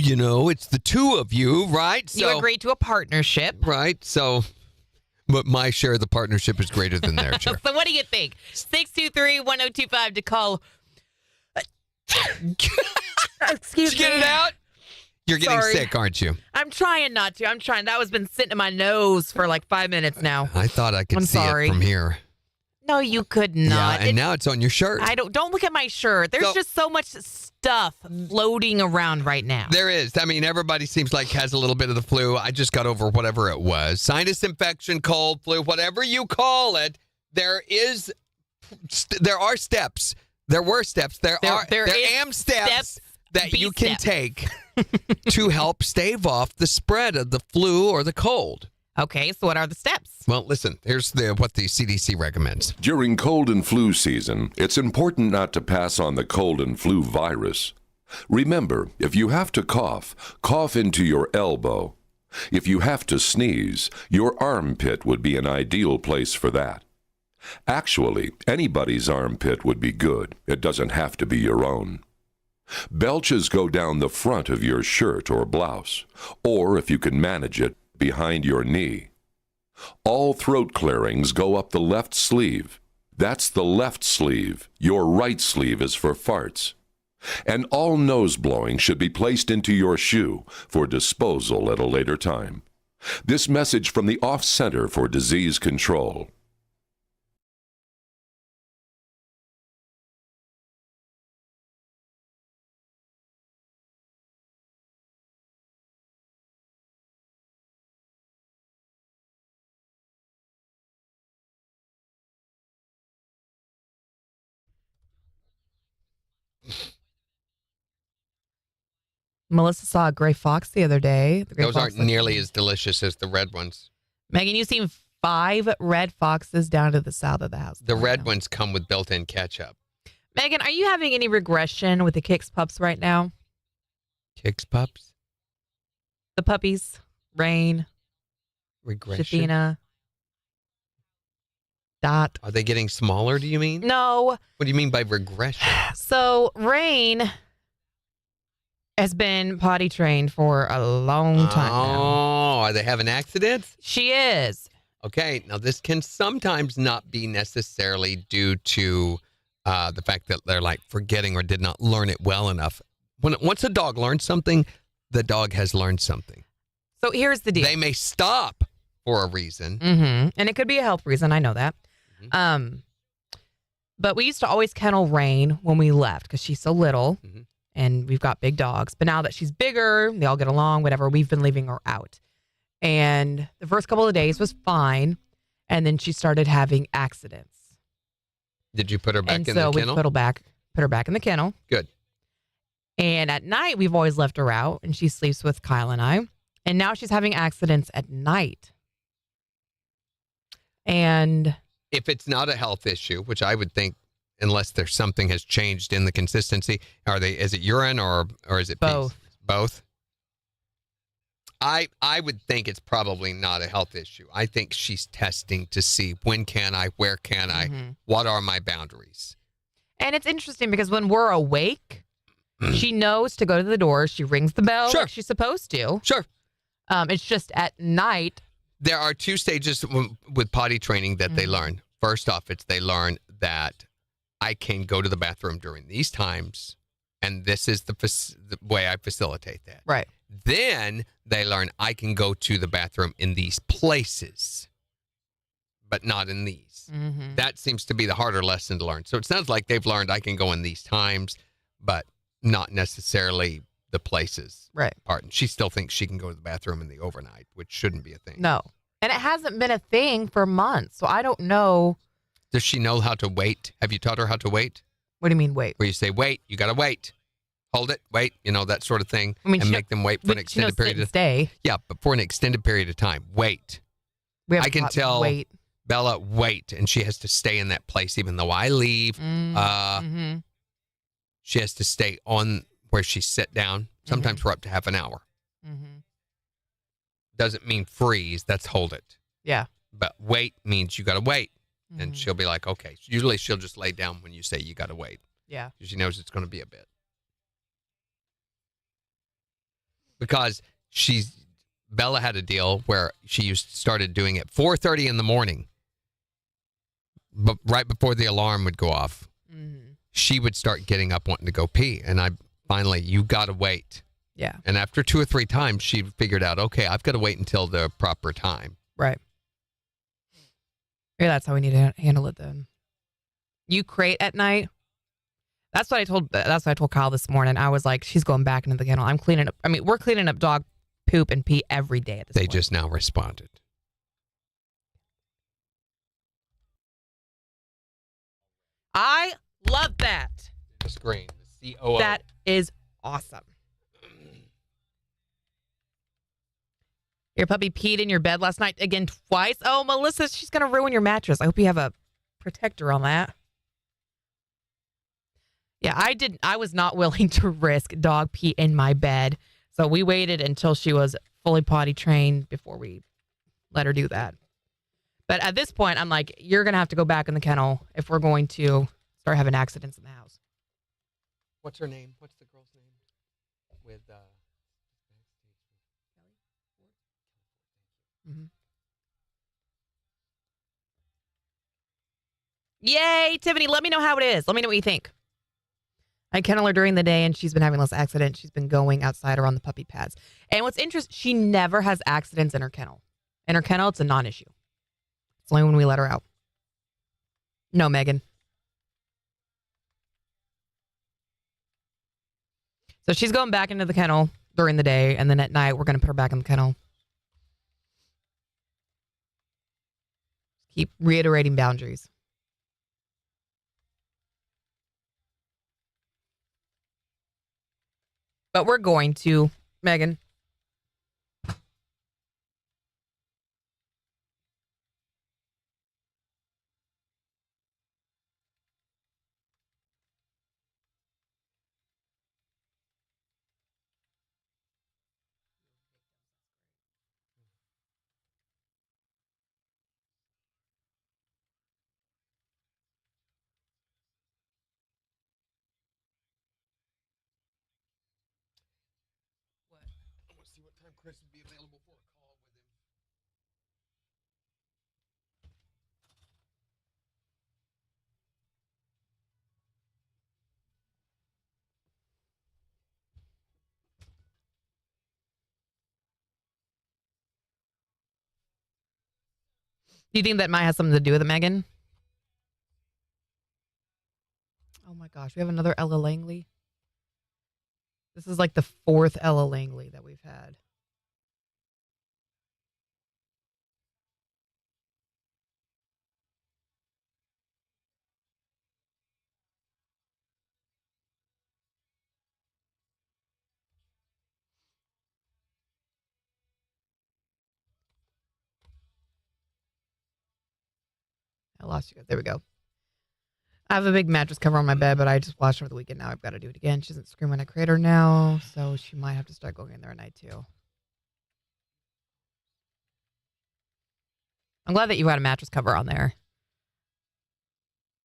it's the two of you, right? You agreed to a partnership. Right. So, but my share of the partnership is greater than their share. So what do you think? 623-1025 to call. Excuse Did you get me. it out? You're getting Sorry. sick, aren't you? I'm trying not to. I'm trying. That was been sitting in my nose for like 5 minutes now. I thought I could I'm see sorry. it from here. No, you could not. Yeah, and now it's on your shirt. Don't look at my shirt. There's So- just so much stuff floating around right now. There is. I mean, everybody seems like has a little bit of the flu. I just got over whatever it was. Sinus infection, cold, flu, whatever you call it. There are steps. There were steps. There am steps that be you can steps. take to help stave off the spread of the flu or the cold. Okay, so what are the steps? Well, listen, here's what the CDC recommends. During cold and flu season, it's important not to pass on the cold and flu virus. Remember, if you have to cough, cough into your elbow. If you have to sneeze, your armpit would be an ideal place for that. Actually, anybody's armpit would be good. It doesn't have to be your own. Belches go down the front of your shirt or blouse, or if you can manage it, behind your knee. All throat clearings go up the left sleeve. That's the left sleeve. Your right sleeve is for farts. And all nose blowing should be placed into your shoe for disposal at a later time. This message from the Off Center for Disease Control. Melissa saw a gray fox the other day. The gray Those fox aren't looked- nearly as delicious as the red ones. Megan, you've seen 5 red foxes down to the south of the house. The right red now. ones come with built-in ketchup. Megan, are you having any regression with the KIX pups right now? KIX pups? The puppies, Rain, Regression? Shafina, Dot. Are they getting smaller, do you mean? No. What do you mean by regression? So Rain has been potty trained for a long time now. Oh, are they having accidents? She is. Okay, now this can sometimes not be necessarily due to the fact that they're like forgetting or did not learn it well enough. Once a dog learns something, the dog has learned something. So here's the deal. They may stop for a reason. Mm-hmm. And it could be a health reason. I know that. Mhm. But we used to always kennel Rain when we left because she's so little Mhm. and we've got big dogs. But now that she's bigger, they all get along, whatever, we've been leaving her out. And the first couple of days was fine. And then she started having accidents. Did you put her back and in so the we kennel? put her back put her back in the kennel. Good. And at night, we've always left her out, and she sleeps with Kyle and I. And now she's having accidents at night. And If it's not a health issue, which I would think, unless there's something has changed in the consistency, is it urine or is it both? Pees? Both. I would think it's probably not a health issue. I think she's testing to see when can I, where can I, what are my boundaries. And it's interesting because when we're awake, she knows to go to the door. She rings the bell like she's supposed to. Sure. It's just at night. There are two stages with potty training that they learn. First off, they learn that I can go to the bathroom during these times, and this is the way I facilitate that. Right. Then they learn I can go to the bathroom in these places, but not in these. That seems to be the harder lesson to learn. So it sounds like they've learned I can go in these times, but not necessarily the places. Right. Part. And she still thinks she can go to the bathroom in the overnight, which shouldn't be a thing. No. And it hasn't been a thing for months, so I don't know. Does she know how to wait? Have you taught her how to wait? What do you mean wait? Where you say, wait, you got to wait. Hold it, wait, that sort of thing. I mean, and make them wait for an extended period of time. Yeah, but for an extended period of time. Wait. I can tell wait. Bella, wait, and she has to stay in that place even though I leave. She has to stay on where she sit down. Sometimes we're up to half an hour. Doesn't mean freeze, that's hold it. Yeah. But wait means you got to wait. And she'll be like, okay. Usually she'll just lay down when you say you got to wait. Yeah. She knows it's going to be a bit. Because Bella had a deal where she started doing it 4:30 in the morning, but right before the alarm would go off, she would start getting up wanting to go pee. And you got to wait. Yeah. And after 2 or 3 times, she figured out, okay, I've got to wait until the proper time. Right. Yeah, that's how we need to handle it then. You crate at night. That's what I told Kyle this morning. I was like, she's going back into the kennel. I'm cleaning up. I mean, we're cleaning up dog poop and pee every day at this point. They just now responded. I love that. The screen. The COO. That is awesome. Your puppy peed in your bed last night again twice. Oh, Melissa, she's going to ruin your mattress. I hope you have a protector on that. Yeah, I was not willing to risk dog pee in my bed. So we waited until she was fully potty trained before we let her do that. But at this point, I'm like, you're going to have to go back in the kennel if we're going to start having accidents in the house. What's her name? What's the girl's name? With Yay, Tiffany, let me know how it is. Let me know what you think. I kennel her during the day, and she's been having less accidents. She's been going outside or on the puppy pads. And what's interesting, she never has accidents in her kennel. In her kennel, it's a non-issue. It's only when we let her out. No, Megan. So she's going back into the kennel during the day, and then at night, we're going to put her back in the kennel. Keep reiterating boundaries. But we're going to, Megan. see what time Chris would be available for a call with him. Do you think that might have something to do with it, Megan? Oh my gosh, we have another Ella Langley. This is like the 4th Ella Langley that we've had. I lost you guys. There we go. I have a big mattress cover on my bed, but I just washed over the weekend. Now I've got to do it again. She doesn't scream when I create her now, so she might have to start going in there at night too. I'm glad that you got a mattress cover on there.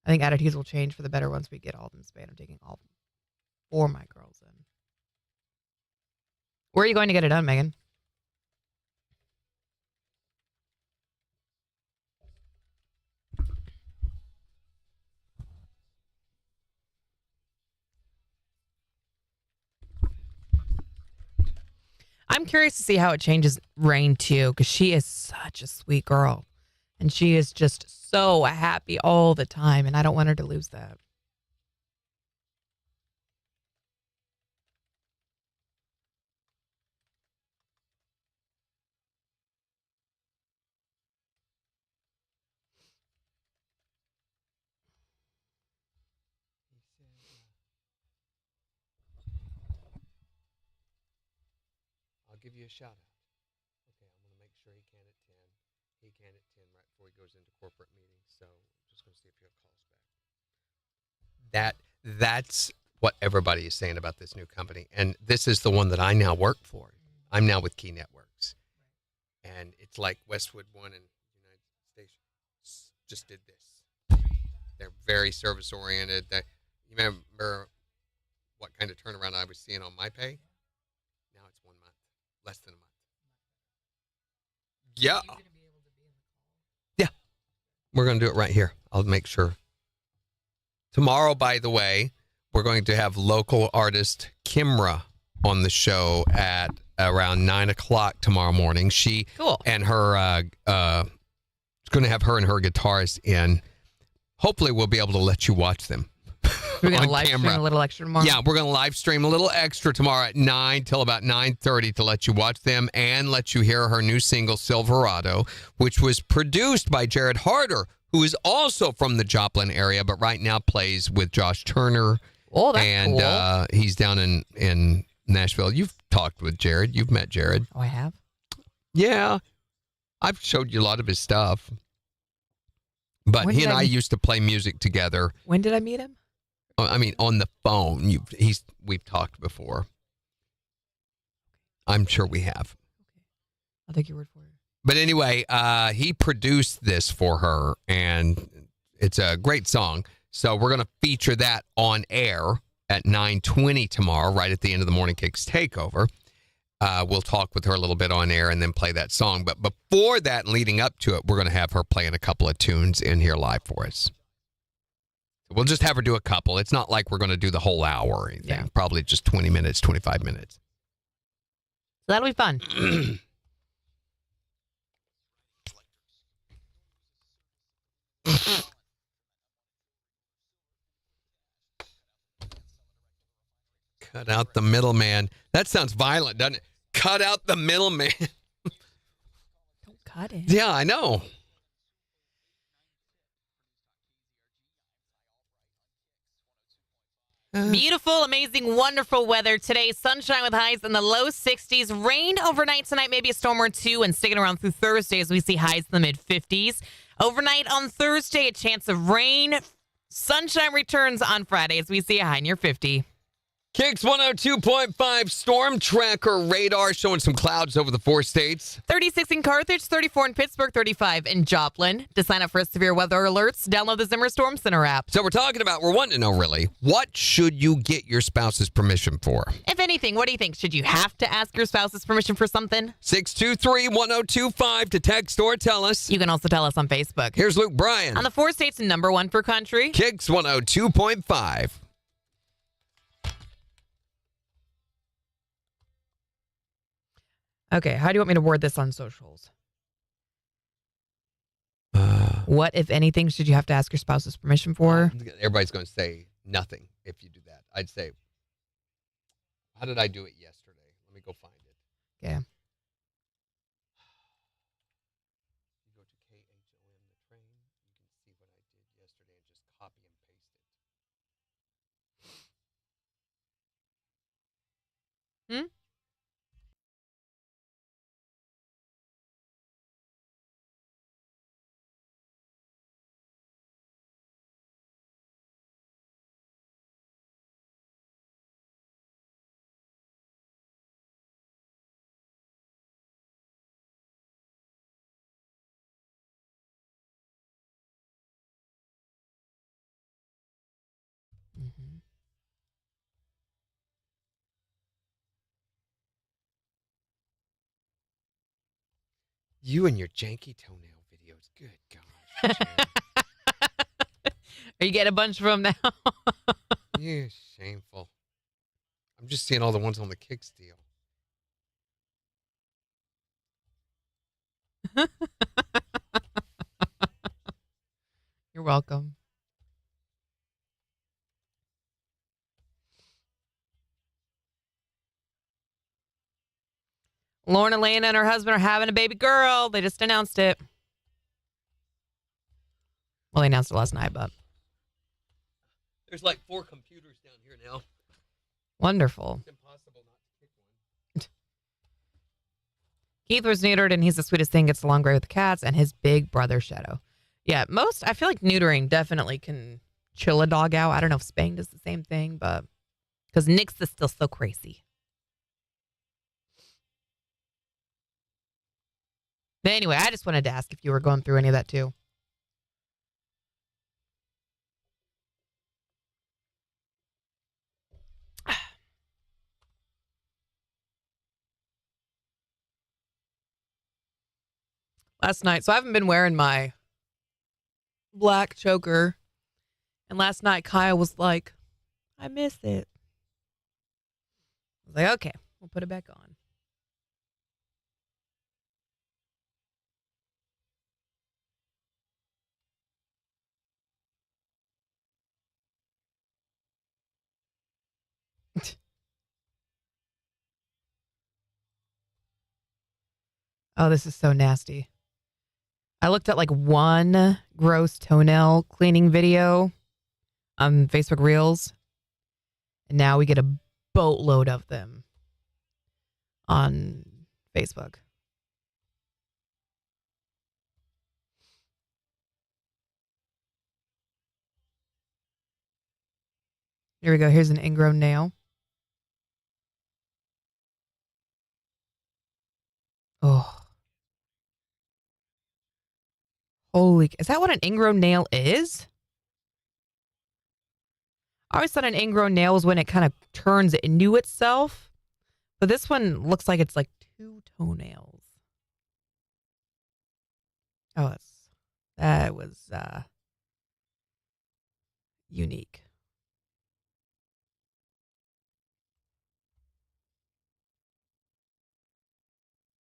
I think attitudes will change for the better once we get all of them spayed. I'm taking all 4 of my girls in. Where are you going to get it done, Megan? I'm curious to see how it changes Rain too, because she is such a sweet girl. And she is just so happy all the time, and I don't want her to lose that. I'll give you a shout out. Okay, I'm going to make sure he can at 10. He can at 10 right before he goes into corporate meetings. So I'm just going to see if he calls back. That's what everybody is saying about this new company. And this is the one that I now work for. I'm now with Key Networks. And it's like Westwood One and United Stations just did this. They're very service oriented. You remember what kind of turnaround I was seeing on my pay? Now it's 1 month, less than a month. Yeah. Yeah. We're going to do it right here. I'll make sure. Tomorrow, by the way, we're going to have local artist Kimra on the show at around 9 o'clock tomorrow morning. She and her, going to have her and her guitarist in. Hopefully, we'll be able to let you watch them. We're going to live stream a little extra tomorrow. Yeah, we're going to live stream a little extra tomorrow at 9 till about 9:30 to let you watch them and let you hear her new single, Silverado, which was produced by Jared Harder, who is also from the Joplin area, but right now plays with Josh Turner. Oh, that's cool. And he's down in Nashville. You've talked with Jared. You've met Jared. Oh, I have? Yeah. I've showed you a lot of his stuff. But he and I used to play music together. When did I meet him? I mean, on the phone. We've talked before. I'm sure we have. I'll take your word for it. But anyway, he produced this for her, and it's a great song. So we're going to feature that on air at 9:20 tomorrow, right at the end of the Morning Kicks Takeover. We'll talk with her a little bit on air and then play that song. But before that, and leading up to it, we're going to have her playing a couple of tunes in here live for us. We'll just have her do a couple. It's not like we're going to do the whole hour or anything. Yeah. Probably just 20 minutes, 25 minutes. That'll be fun. Cut out the middleman. That sounds violent, doesn't it? Cut out the middleman. Don't cut it. Yeah, I know. Beautiful, amazing, wonderful weather today. Sunshine with highs in the low 60s. Rain overnight tonight, maybe a storm or two, and sticking around through Thursday as we see highs in the mid 50s. Overnight on Thursday, a chance of rain. Sunshine returns on Friday as we see a high near 50. KIX 102.5 storm tracker radar showing some clouds over the 4 states. 36 in Carthage, 34 in Pittsburgh, 35 in Joplin. To sign up for severe weather alerts, download the Zimmer Storm Center app. So we're wanting to know really, what should you get your spouse's permission for? If anything, what do you think? Should you have to ask your spouse's permission for something? 623-1025 to text or tell us. You can also tell us on Facebook. Here's Luke Bryan. On the 4 states, number 1 for country. KIX 102.5. Okay, how do you want me to word this on socials? What, if anything, should you have to ask your spouse's permission for? Everybody's going to say nothing if you do that. I'd say, how did I do it yesterday? Let me go find it. Yeah. You go to KHOM, the train, you can see what I did yesterday and just copy and paste it. Hmm? Mm-hmm. You and your janky toenail videos. Good gosh. Jen. Are you getting a bunch of them now? You shameful. I'm just seeing all the ones on the KIX deal. You're welcome. Lauren Elena and her husband are having a baby girl. They just announced it. Well, they announced it last night, but There's like 4 computers down here now. wonderful. It's impossible not to pick one. Keith was neutered, and he's the sweetest thing. Gets along great with the cats and his big brother Shadow. Yeah, I feel like neutering definitely can chill a dog out. I don't know if spaying does the same thing, but because Nick's is still so crazy. But anyway, I just wanted to ask if you were going through any of that too. Last night, so I haven't been wearing my black choker. And last night, Kyle was like, I miss it. I was like, okay, we'll put it back on. Oh, this is so nasty. I looked at like one gross toenail cleaning video on Facebook Reels, and now we get a boatload of them on Facebook. Here we go. Here's an ingrown nail. Oh. Holy, is that what an ingrown nail is? I always thought an ingrown nail was when it kind of turns into itself. But this one looks like it's like 2 toenails. Oh, that was unique.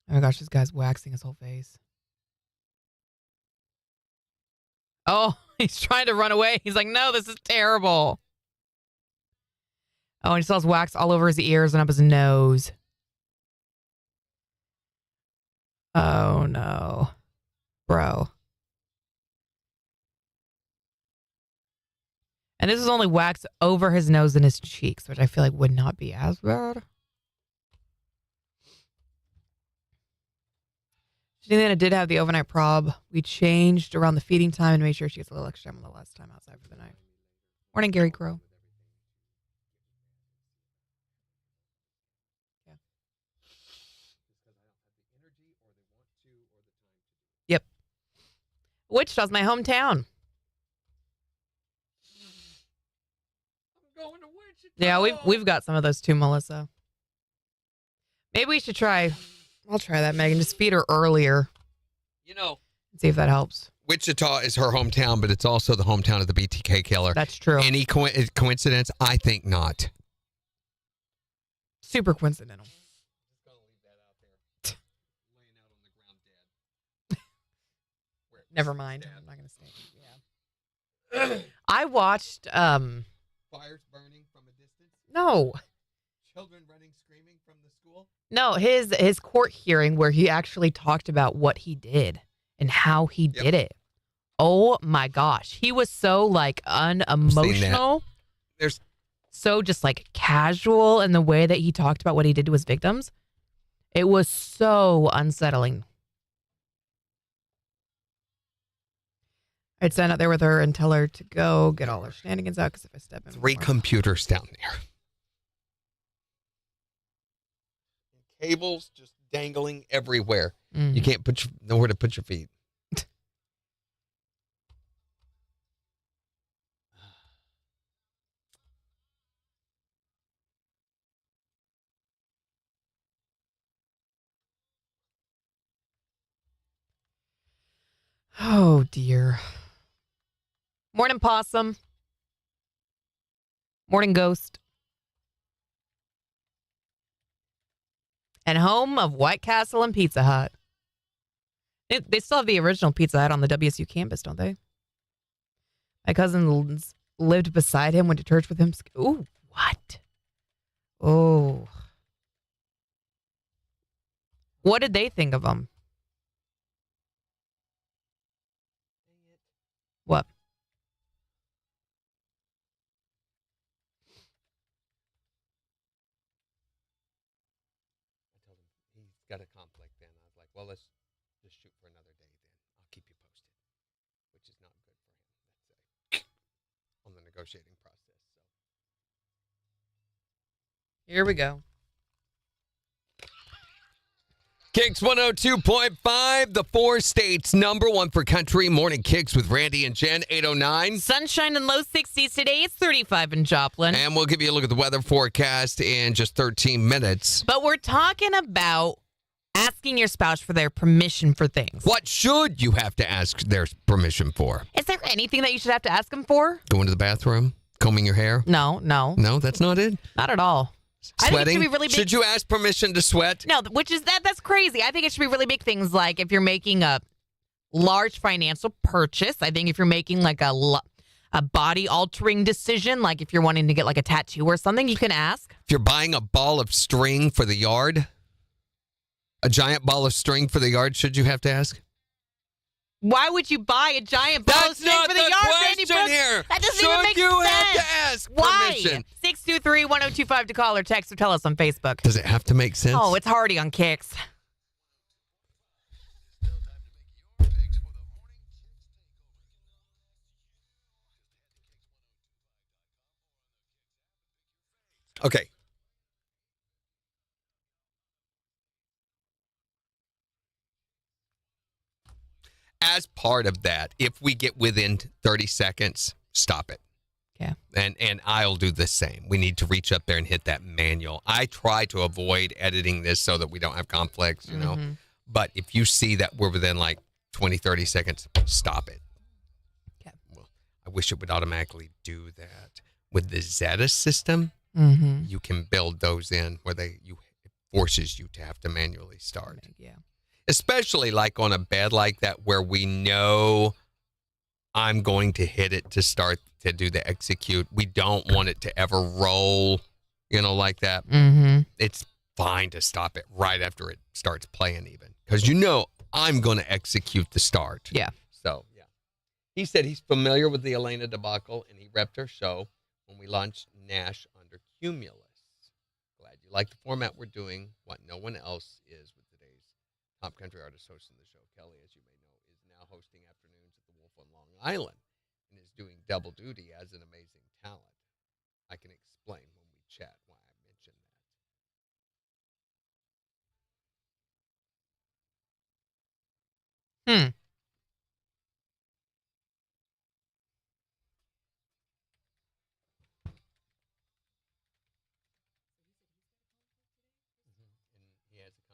Oh my gosh, this guy's waxing his whole face. Oh, he's trying to run away. He's like, no, this is terrible. Oh, and he still has wax all over his ears and up his nose. Oh, no. Bro. And this is only wax over his nose and his cheeks, which I feel like would not be as bad. Janina did have the overnight prob. We changed around the feeding time and made sure she gets a little extra time on the last time outside for the night. Morning, Gary Crow. Yeah. Yep. Wichita's my hometown. I'm going to Wichita. Yeah, we've got some of those too, Melissa. Maybe we should try. I'll try that, Megan. Just feed her earlier. You know, See if that helps. Wichita is her hometown, but it's also the hometown of the BTK killer. That's true. Any coincidence? I think not. Super coincidental. Just gonna leave that out there. Laying out on the ground dead. Never mind. I'm not gonna say. Yeah. I watched. Fires burning from a distance. No, Children running, screaming from the school. no. His court hearing where he actually talked about what he did and how he did it. Oh my gosh, he was so like unemotional. There's So just like casual in the way that he talked about what he did to his victims. It was so unsettling. I'd stand out there with her and tell her to go get all her shenanigans out because if I step in 3 more- computers down there. Cables just dangling everywhere. Mm. You can't put nowhere to put your feet. Oh, dear. Morning, Possum. Morning, Ghost. And home of White Castle and Pizza Hut. They still have the original Pizza Hut on the WSU campus, don't they? My cousin lived beside him, went to church with him. Ooh, what? Oh. What did they think of him? What? I told him he's got a conflict then. I was like, well, let's just shoot for another day then. I'll keep you posted, which is not good for him. That's on the negotiating process. So Here we go. KIX 102.5, the 4 states number 1 for country. Morning KIX with Randy and Jen, 809. Sunshine and low 60s today. It's 35 in Joplin. And we'll give you a look at the weather forecast in just 13 minutes. But we're talking about asking your spouse for their permission for things. What should you have to ask their permission for? Is there anything that you should have to ask them for? Going to the bathroom? Combing your hair? No. No, that's not it? Not at all. I think it Sweating? should be really big. Should you ask permission to sweat? No, which is that's crazy. I think it should be really big things like if you're making a large financial purchase. I think if you're making like a body altering decision, like if you're wanting to get like a tattoo or something, you can ask. If you're buying a ball of string for the yard, a giant ball of string for the yard, should you have to ask? Why would you buy a giant ball of That's string not for the the yard, Randy question Brooks? here. That doesn't Should even make you sense. have to ask Why? permission? 623-1025 to call or text or tell us on Facebook. Does it have to make sense? Oh, it's Hardy on KIX. Okay. As part of that, if we get within 30 seconds, stop it. Yeah. And I'll do the same. We need to reach up there and hit that manual. I try to avoid editing this so that we don't have conflicts, you know. But if you see that we're within like 20, 30 seconds, stop it. Okay. Well, I wish it would automatically do that. With the Zeta system, you can build those in where it forces you to have to manually start. Yeah. Especially like on a bed like that where we know I'm going to hit it to start to do the execute. We don't want it to ever roll, like that. It's fine to stop it right after it starts playing even. Because I'm going to execute the start. Yeah. So, yeah. He said he's familiar with the Elena debacle and he repped her show when we launched Nash under Cumulus. Glad you like the format we're doing, what no one else is with today's top country artist hosting the show. Kelly, as you may know, is now hosting afternoons at the Wolf on Long Island and is doing double duty as an amazing talent. I can explain when we chat why I mentioned that. And he has a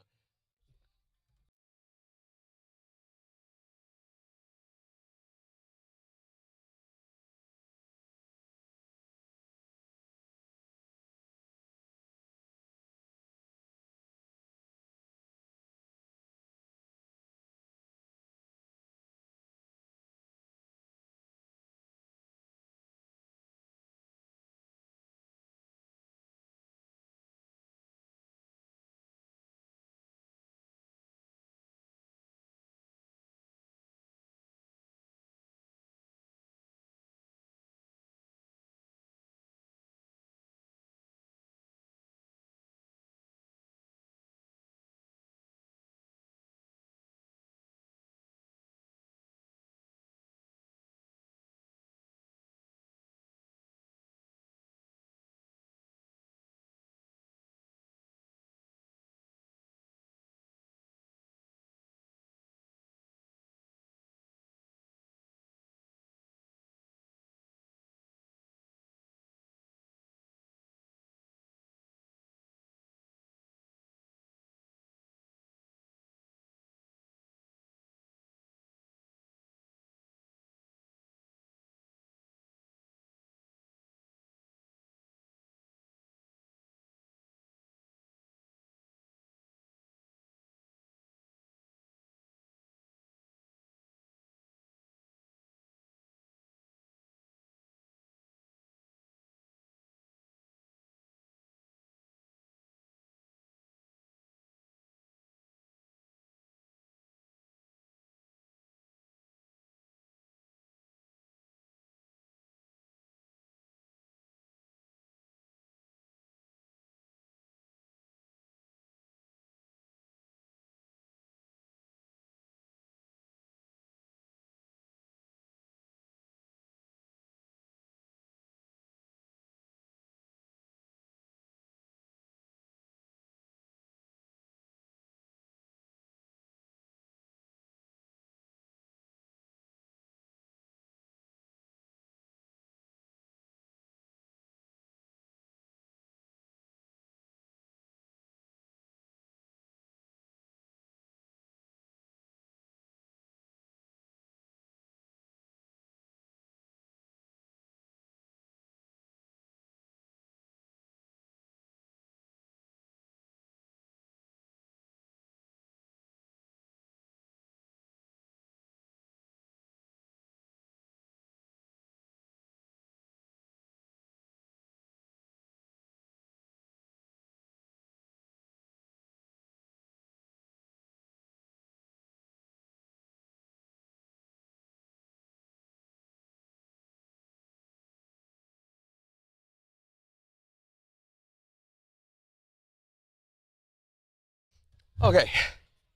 Okay.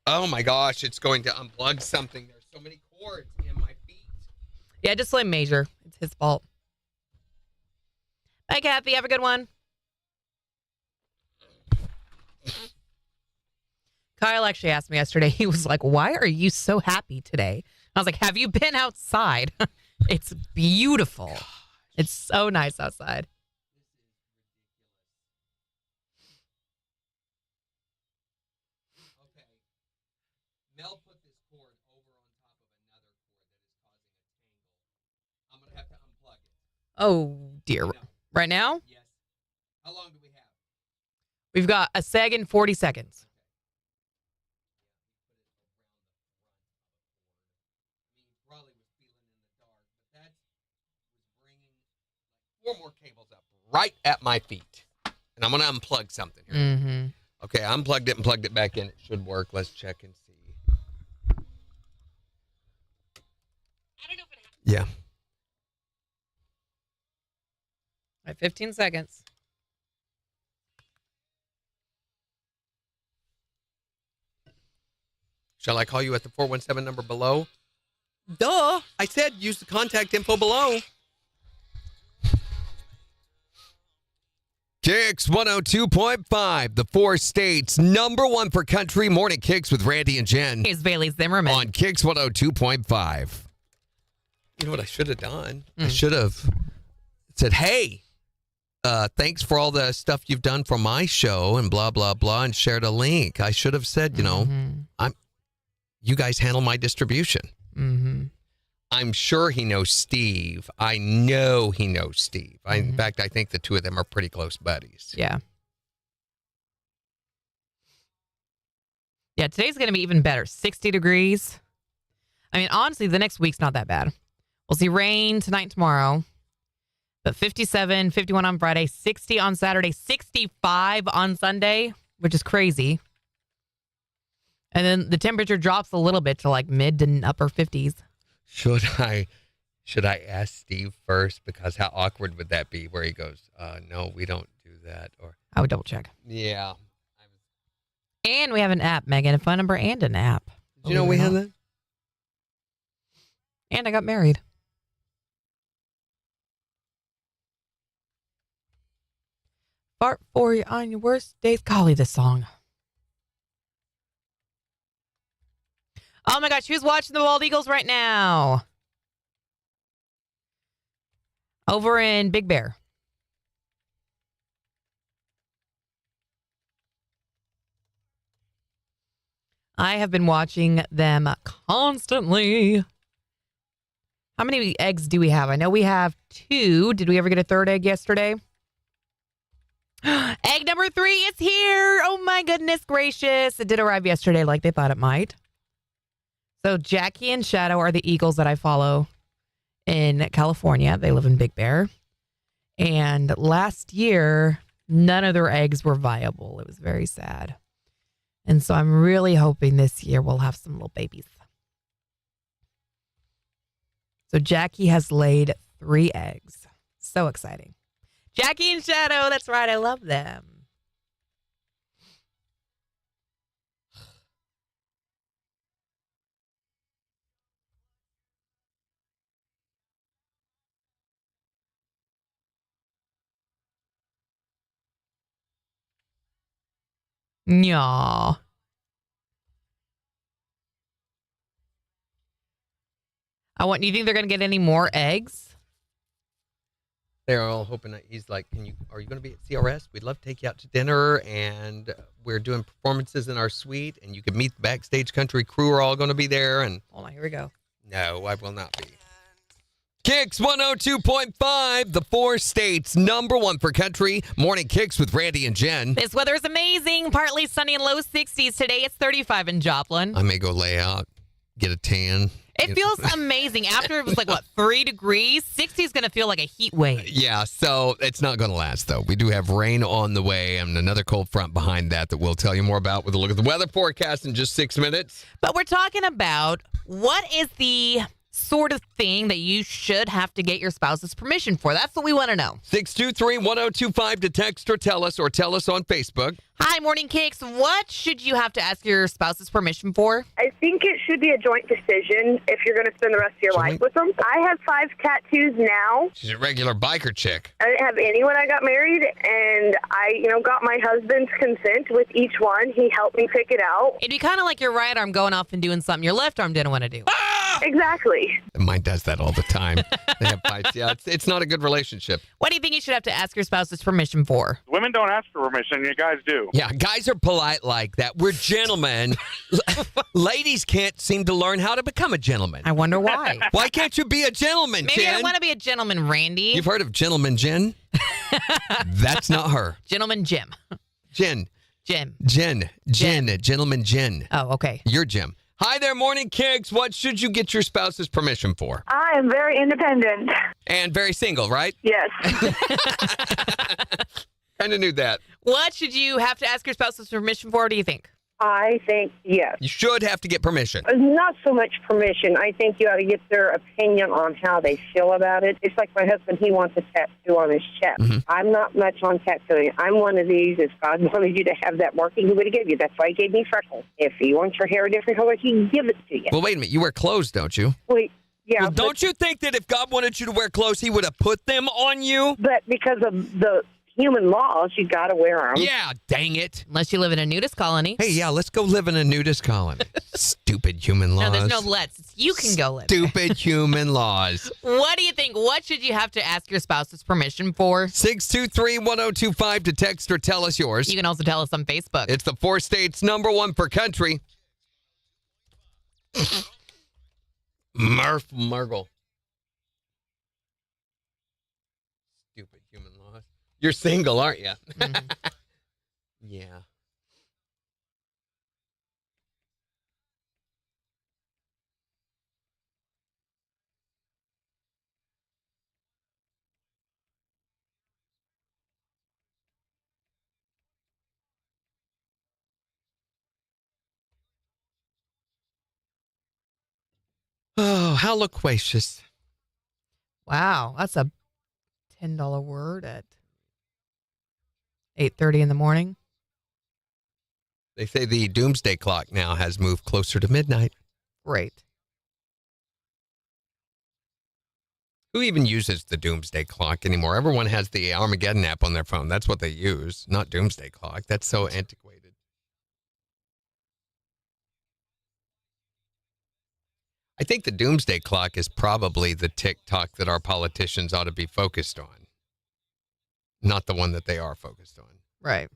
Oh my gosh, it's going to unplug something. There's so many cords in my feet. Yeah, just let him measure. It's his fault. Bye, Kathy. Have a good one. Kyle actually asked me yesterday. He was like, "Why are you so happy today?" I was like, "Have you been outside? It's beautiful. It's so nice outside." Okay. Mel put this cord over on top of another cord that is causing a tangle. I'm going to have to unplug it. Oh, dear. No. Right now, Yes. How long do we have? we've got a second, 40 seconds. Probably was feeling in the dark, but that was bringing like 4 more cables up right at my feet. And I'm going to unplug something here. Mm-hmm. Okay, I unplugged it and plugged it back in. It should work. Let's check and see. I don't know if it happened. Yeah. At 15 seconds. Shall I call you at the 417 number below? Duh. I said use the contact info below. KIX 102.5, the 4 states, #1 for country. Morning KIX with Randy and Jen Here's Bailey Zimmerman. on KIX 102.5. You know what I should have done? I should have said, hey, thanks for all the stuff you've done for my show and blah, blah, blah, and shared a link. I should have said, you guys handle my distribution. Mm-hmm. I'm sure he knows Steve. I know he knows Steve. In fact, I think the two of them are pretty close buddies. Yeah. Yeah, today's going to be even better. 60 degrees. I mean, honestly, the next week's not that bad. We'll see rain tonight and tomorrow. But 57, 51 on Friday, 60 on Saturday, 65 on Sunday, which is crazy. And then the temperature drops a little bit to like mid to upper 50s. Should I ask Steve first? Because how awkward would that be where he goes, no, we don't do that. Or I would double check. yeah. And we have an app, Megan, a phone number and an app. Did you know we have that? And I got married. Fart for you on your worst days. Golly, this song. Oh my gosh, who's watching the Bald Eagles right now? Over in Big Bear. I have been watching them constantly. How many eggs do we have? I know we have 2. Did we ever get a 3rd egg yesterday? Egg number 3 is here. Oh my goodness gracious. It did arrive yesterday like they thought it might. So Jackie and Shadow are the eagles that I follow in California. They live in Big Bear. And last year, none of their eggs were viable. It was very sad. And so I'm really hoping this year we'll have some little babies. So Jackie has laid 3 eggs. So exciting. Jackie and Shadow, that's right. I love them. Yeah. Do you think they're going to get any more eggs? They're all hoping that he's like, are you going to be at CRS? We'd love to take you out to dinner, and we're doing performances in our suite, and you can meet the backstage country crew are all going to be there. And Hold on, here we go. no, I will not be. KIX 102.5, the 4 states, #1 for country. Morning KIX with Randy and Jen. This weather is amazing. Partly sunny and low 60s today. It's 35 in Joplin. I may go lay out, get a tan. It feels amazing. After it was like, 3 degrees? 60 is going to feel like a heat wave. Yeah, so it's not going to last, though. We do have rain on the way and another cold front behind that we'll tell you more about with a look at the weather forecast in just 6 minutes. But we're talking about what is the sort of thing that you should have to get your spouse's permission for? That's what we want to know. 623-1025 to text or tell us on Facebook. Hi, Morning Kicks. What should you have to ask your spouse's permission for? I think it should be a joint decision if you're going to spend the rest of your life with them. I have 5 tattoos now. She's a regular biker chick. I didn't have any when I got married, and I, got my husband's consent with each one. He helped me pick it out. It'd be kind of like your right arm going off and doing something your left arm didn't want to do. Exactly. Mine does that all the time. They have fights. Yeah, it's not a good relationship. What do you think you should have to ask your spouse's permission for? Women don't ask for permission. You guys do. Yeah, guys are polite like that. We're gentlemen. Ladies can't seem to learn how to become a gentleman. I wonder why. Why can't you be a gentleman, Maybe Jen? I want to be a gentleman, Randy. You've heard of Gentleman Jen? That's not her. Gentleman Jim. Jen. Jim. Jen. Gentleman Jen. Oh, okay. You're Jim. Hi there, Morning Kicks. What should you get your spouse's permission for? I am very independent. And very single, right? Yes. Kind of knew that. What should you have to ask your spouse's permission for, do you think? I think yes. You should have to get permission. Not so much permission. I think you ought to get their opinion on how they feel about it. It's like my husband, he wants a tattoo on his chest. Mm-hmm. I'm not much on tattooing. I'm one of these. If God wanted you to have that marking, he would have given you. That's why he gave me freckles. If you want your hair a different color, he'd give it to you. Well, wait a minute. You wear clothes, don't you? Wait, yeah. Well, don't you think that if God wanted you to wear clothes, he would have put them on you? But because of the human laws, you got to wear them. Yeah, dang it. Unless you live in a nudist colony. Hey, yeah, let's go live in a nudist colony. Stupid human laws. No, there's no let's. It's you can go live. Stupid human laws. What do you think? What should you have to ask your spouse's permission for? 623-1025 to text or tell us yours. You can also tell us on Facebook. It's the 4 states #1 per country. Murgle. Stupid human laws. You're single, aren't you? Mhm. Yeah. Oh, how loquacious. Wow, that's a $10 word at 8:30 in the morning. They say the doomsday clock now has moved closer to midnight. Great. Who even uses the doomsday clock anymore? Everyone has the Armageddon app on their phone. That's what they use, not doomsday clock. That's so antiquated. I think the doomsday clock is probably the TikTok that our politicians ought to be focused on, not the one that they are focused on. Right.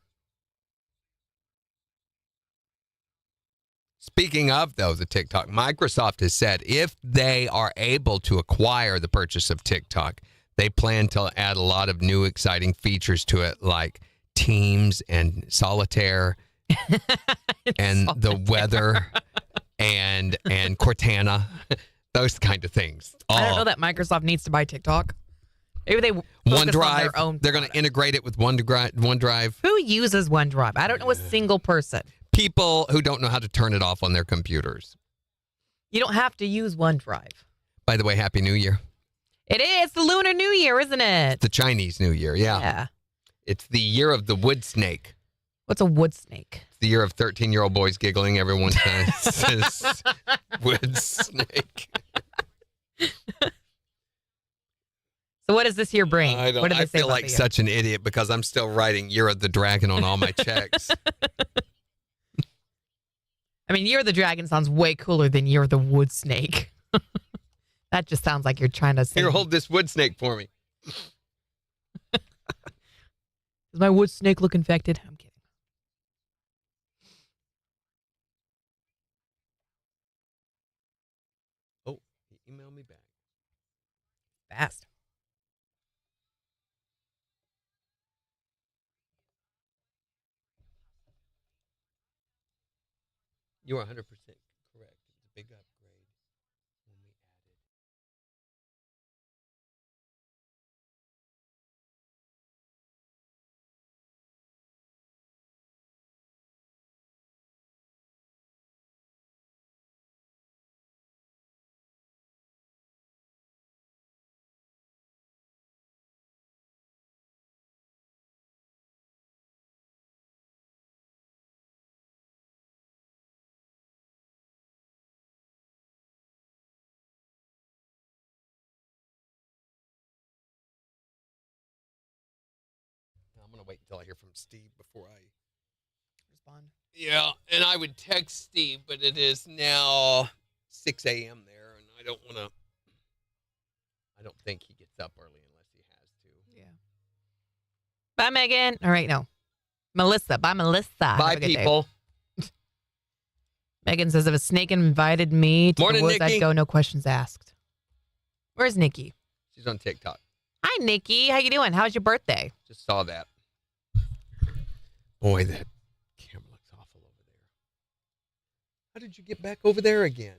Speaking of, though, the TikTok, Microsoft has said if they are able to acquire the purchase of TikTok, they plan to add a lot of new exciting features to it, like Teams and Solitaire and the weather and Cortana, those kind of things. I don't know that Microsoft needs to buy TikTok. Maybe they focus on their own. They're going to integrate it with OneDrive. Who uses OneDrive? I don't know a single person. People who don't know how to turn it off on their computers. You don't have to use OneDrive. By the way, Happy New Year. It is the Lunar New Year, isn't it? The Chinese New Year, yeah. Yeah. It's the year of the wood snake. What's a wood snake? It's the year of 13-year-old boys giggling. Everyone says wood snake. So what does this year bring? I What did they say feel about like the year? such an idiot because I'm still writing Year of the Dragon on all my checks. I mean, Year of the Dragon sounds way cooler than Year of the Wood Snake. That just sounds like you're trying to say. Here, hold this wood snake for me. Does my wood snake look infected? I'm kidding. Oh, he emailed me back. Fast. You are 100% correct. It's a big upgrade. going to wait until I hear from Steve before I Respond. Yeah, and I would text Steve, but it is now 6 a.m. there, and I don't think he gets up early unless he has to. Yeah. Bye, Megan. All right, no. Melissa. Bye, Melissa. Have Bye, a good day. people. Megan says, if a snake invited me to Morning, the woods, Nikki. I'd go, no questions asked. Where's Nikki? She's on TikTok. Hi, Nikki. How you doing? How's your birthday? Just saw that. Boy, that camera looks awful over there. How did you get back over there again?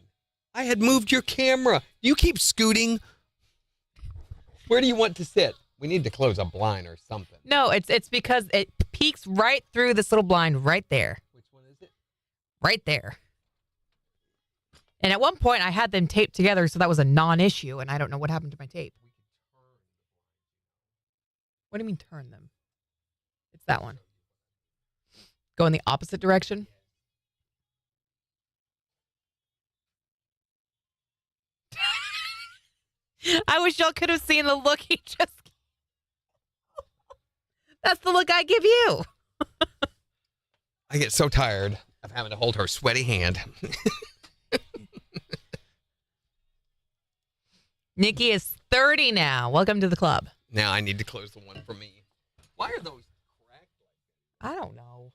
I had moved your camera. You keep scooting. Where do you want to sit? We need to close a blind or something. No, it's because it peeks right through this little blind right there. Which one is it? Right there. And at one point, I had them taped together, so that was a non-issue, and I don't know what happened to my tape. What do you mean turn them? It's that one. Go in the opposite direction? I wish y'all could have seen the look he just... That's the look I give you. I get so tired of having to hold her sweaty hand. Nikki is 30 now. Welcome to the club. Now I need to close the one for me. Why are those cracked? I don't know.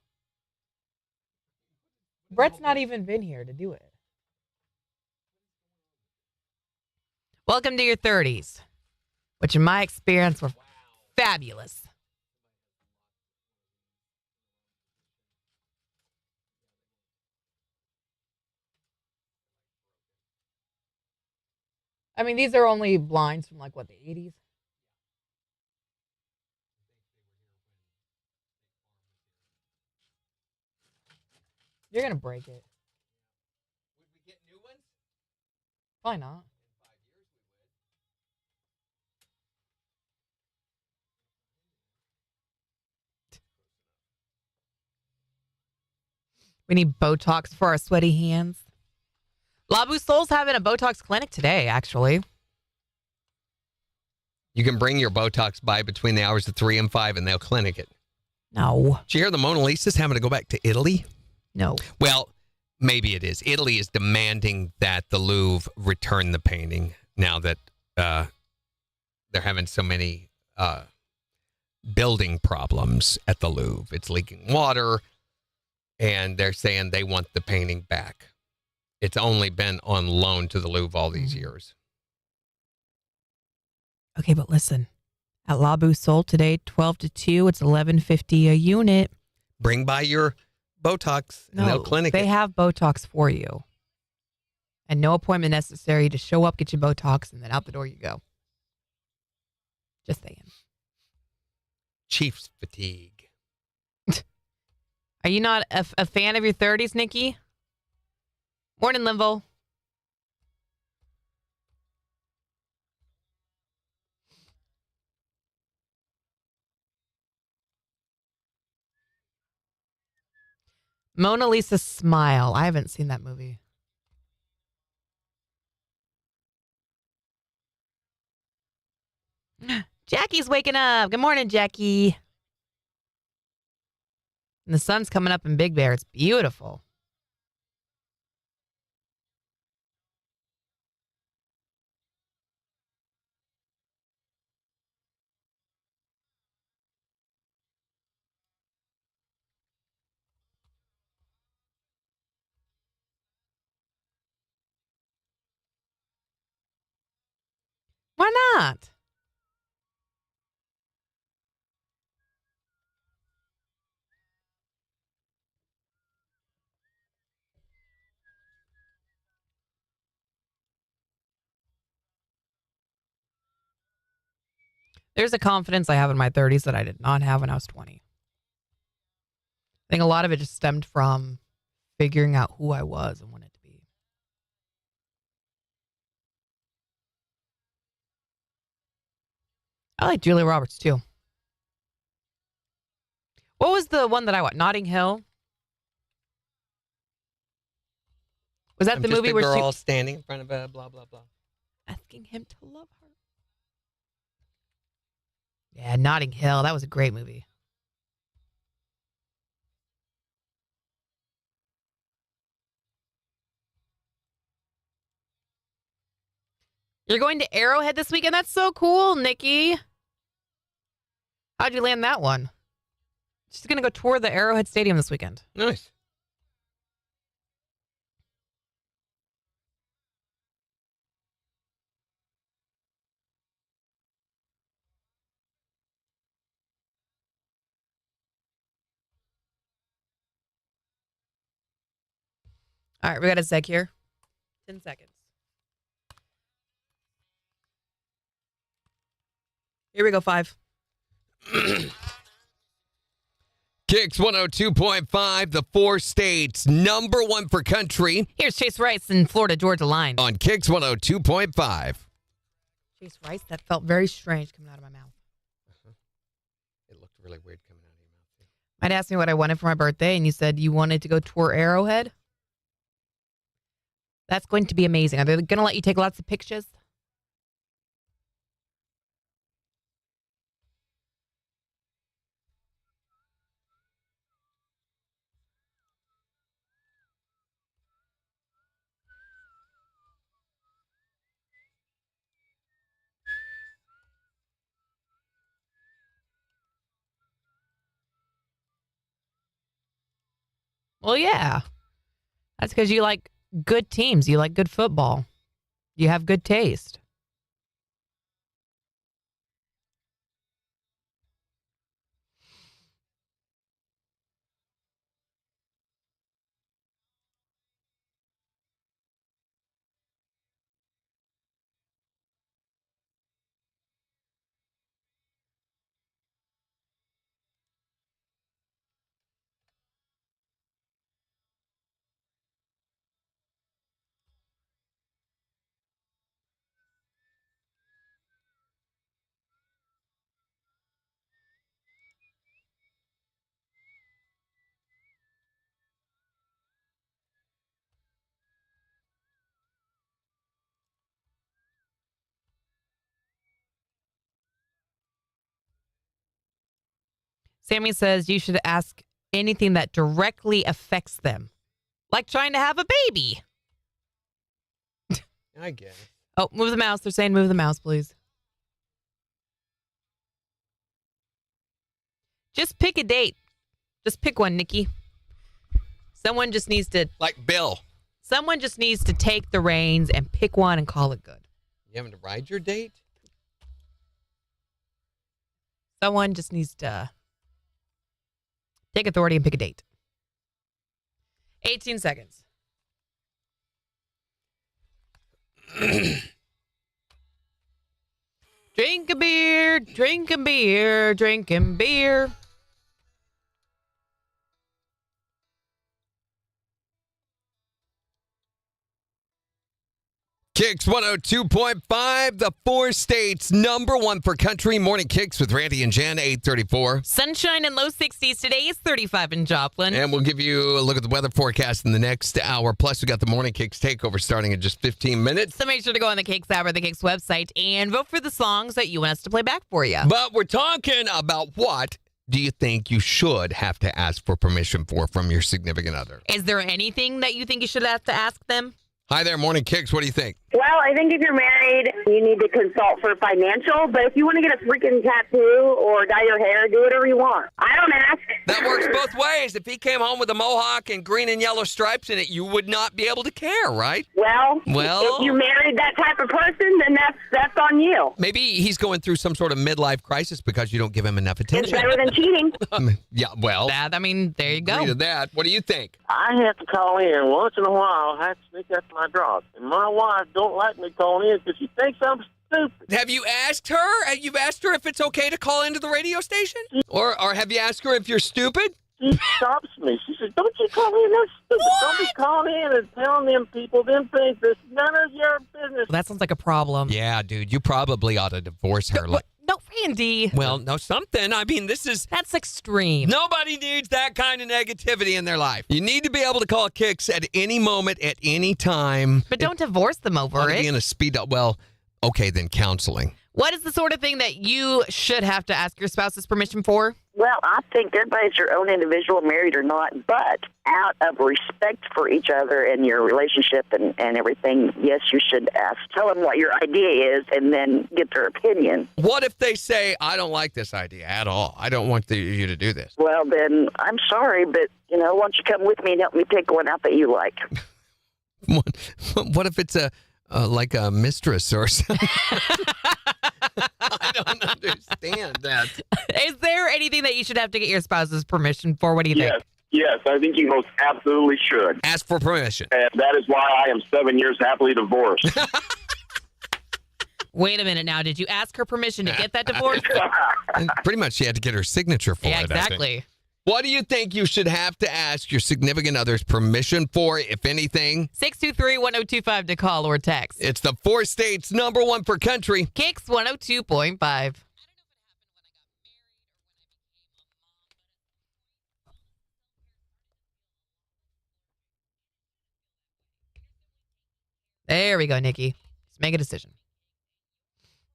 Brett's not even been here to do it. Welcome to your 30s, which in my experience were fabulous. I mean, these are only blinds from like, what, the 80s? You're going to break it. Would we get new ones? Probably not. We need Botox for our sweaty hands. Labu Soul's having a Botox clinic today, actually. You can bring your Botox by between the hours of 3 and 5 and they'll clinic it. No. Did you hear the Mona Lisa's having to go back to Italy? No. Well, maybe it is. Italy is demanding that the Louvre return the painting now that they're having so many building problems at the Louvre. It's leaking water, and they're saying they want the painting back. It's only been on loan to the Louvre all these years. Okay, but listen. At Labu Soul today, 12 to 2, it's $11.50 a unit. Bring by your Botox, and they'll clinic they it. have Botox for you. And no appointment necessary. Just show up, get your Botox, and then out the door you go. Just saying. Chiefs fatigue. Are you not a fan of your 30s, Nikki? Morning, Linville. Mona Lisa Smile. I haven't seen that movie. Jackie's waking up. Good morning, Jackie. And the sun's coming up in Big Bear. It's beautiful. Why not? There's a confidence I have in my 30s that I did not have when I was 20. I think a lot of it just stemmed from figuring out who I was and wanted to be. I like Julia Roberts too. What was the one that I watched? Notting Hill? Was that I'm the just movie a where girl she standing in front of a blah, blah, blah. asking him to love her? Yeah, Notting Hill. That was a great movie. You're going to Arrowhead this weekend? That's so cool, Nikki. How'd you land that one? She's going to go tour the Arrowhead Stadium this weekend. Nice. All right, we got a sec here. 10 seconds. Here we go, 5. KIX 102.5, the 4 states, number 1 for country. Here's Chase Rice in Florida Georgia line. On KIX 102.5. Chase Rice, that felt very strange coming out of my mouth. It looked really weird coming out of your mouth. I'd asked me what I wanted for my birthday, and you said you wanted to go tour Arrowhead. That's going to be amazing. Are they going to let you take lots of pictures? Well, yeah. That's because you like good teams. You like good football. You have good taste. Sammy says you should ask anything that directly affects them, like trying to have a baby. I get it. Oh, move the mouse. They're saying move the mouse, please. Just pick a date. Just pick one, Nikki. Someone just needs to... Like Bill. Someone just needs to take the reins and pick one and call it good. You having to ride your date? Someone just needs to take authority and pick a date. 18 seconds. Drink a beer, drink a beer, drinking beer. KIX 102.5, the 4 states, number 1 for country. Morning KIX with Randy and Jen, 8:34. Sunshine and low 60s today. Is 35 in Joplin. And we'll give you a look at the weather forecast in the next hour. Plus, we got the Morning KIX takeover starting in just 15 minutes. So make sure to go on the KIX app or the KIX website and vote for the songs that you want us to play back for you. But we're talking about what do you think you should have to ask for permission for from your significant other? Is there anything that you think you should have to ask them? Hi there, Morning KIX. What do you think? Well, I think if you're married, you need to consult for financial. But if you want to get a freaking tattoo or dye your hair, do whatever you want. I don't ask. That works both ways. If he came home with a mohawk and green and yellow stripes in it, you would not be able to care, right? Well, Well- if you married that type of person, then that's on you. Maybe he's going through some sort of midlife crisis because you don't give him enough It's attention. better than cheating. Yeah, well, I mean, there you agree go. to that. What do you think? I have to call in once in a while. I have to sneak up my drawers. And my wife don't like me calling in because she thinks I'm stupid. Have you asked her? You've asked her if it's okay to call into the radio station? Or have you asked her if you're stupid? She stops me. She says, don't you call in. That's stupid. Don't be calling in and telling them people them things. It's none of your business. Well, that sounds like a problem. Yeah, dude, you probably ought to divorce her. Like, No, Randy. well, no, something. I mean, this is... That's extreme. Nobody needs that kind of negativity in their life. You need to be able to call KIX at any moment, at any time. But don't divorce them over Ought to it. be in a speed up. Well, okay, then counseling. What is the sort of thing that you should have to ask your spouse's permission for? Well, I think everybody's your own individual, married or not, but out of respect for each other and your relationship and everything, yes, you should ask. Tell them what your idea is and then get their opinion. What if they say, I don't like this idea at all. I don't want you to do this. Well, then I'm sorry, but, why don't you come with me and help me pick one out that you like? What if it's like a mistress or something? I don't understand that. Is there anything that you should have to get your spouse's permission for? What do you think? Yes, I think you most absolutely should. Ask for permission. And that is why I am 7 years happily divorced. Wait a minute now. Did you ask her permission to get that divorce? And pretty much she had to get her signature for Yeah, it. I think. exactly. What do you think you should have to ask your significant other's permission for, if anything? 623-1025 to call or text. It's the 4 states #1 for country. KIX 102.5. There we go, Nikki. Let's make a decision.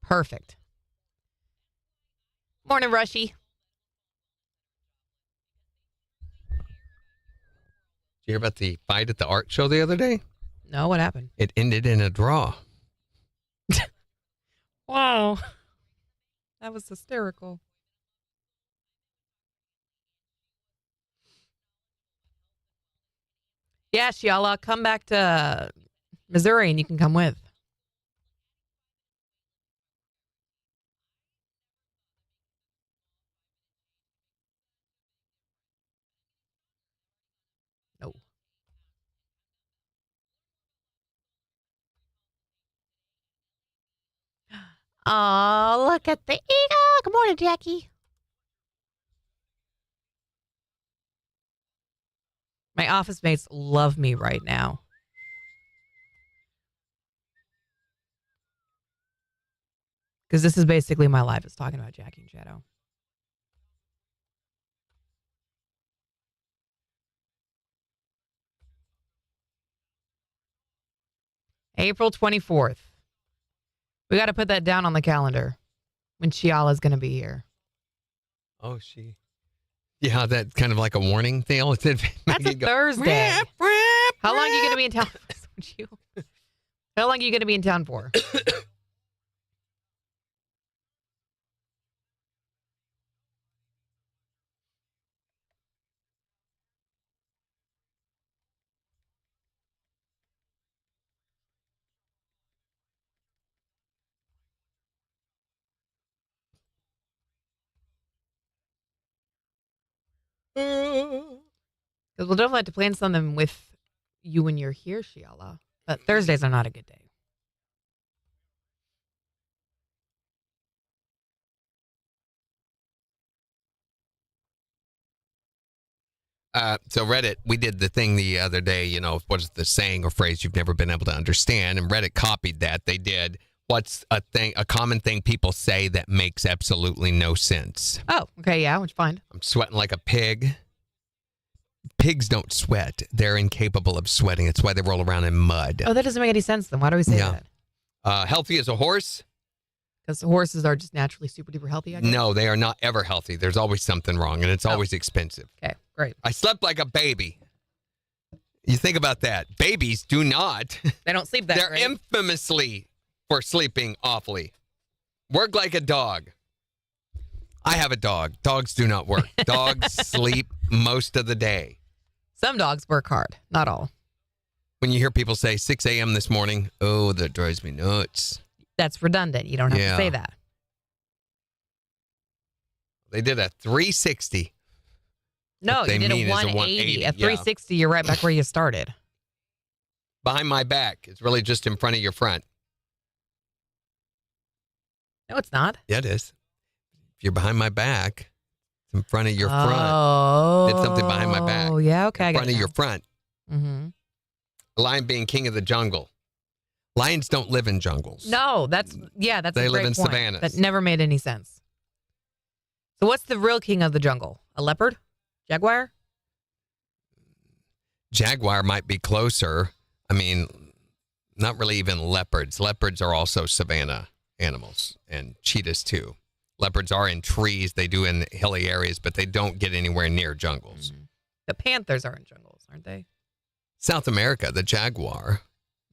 Perfect. Morning, Rushy. Did you hear about the fight at the art show the other day? No, what happened? It ended in a draw. Wow. That was hysterical. Yeah, Shiala, come back to Missouri and you can come with. No. Oh, look at the eagle. Good morning, Jackie. My office mates love me right now. Because this is basically my life. It's talking about Jackie and Shadow. April 24th. We got to put that down on the calendar when Shiala's going to be here. Oh, yeah, that kind of like a warning thing. That's a Thursday. How long are you going to be in town? How long are you going to be in town for? Because we'll definitely have to plan something with you when you're here, Shiala. But Thursdays are not a good day. So Reddit, we did the thing the other day, what is the saying or phrase you've never been able to understand? And Reddit copied that. They did. What's a common thing people say that makes absolutely no sense? Oh, okay, yeah, what'd you find? I'm sweating like a pig. Pigs don't sweat. They're incapable of sweating. That's why they roll around in mud. Oh, that doesn't make any sense then. Why do we say that? Healthy as a horse? Because horses are just naturally super duper healthy, I guess? No, they are not ever healthy. There's always something wrong, and it's always expensive. Okay, great. I slept like a baby. You think about that. Babies do not. They don't sleep that They're great. infamously for sleeping awfully. Work like a dog. I have a dog. Dogs do not work. Dogs sleep most of the day. Some dogs work hard, not all. When you hear people say 6 a.m. this morning, oh, that drives me nuts. That's redundant. You don't have to say that. They did a 360. No, What they you did mean a is a 180. 180, A 360, you're right back where you started. Behind my back. It's really just in front of your front. No, it's not. Yeah, it is. If you're behind my back, it's in front of your front. Oh. It's something behind my back. Oh, yeah, okay. In front of your front. Mm-hmm. A lion being king of the jungle. Lions don't live in jungles. No, that's They a great live in point. savannas. That never made any sense. So what's the real king of the jungle? A leopard? Jaguar? Jaguar might be closer. I mean, not really even leopards. Leopards are also savanna animals, and cheetahs too. Leopards are in trees. They do in hilly areas, but they don't get anywhere near jungles. Mm-hmm. The panthers are in jungles, aren't they? South America, the jaguar.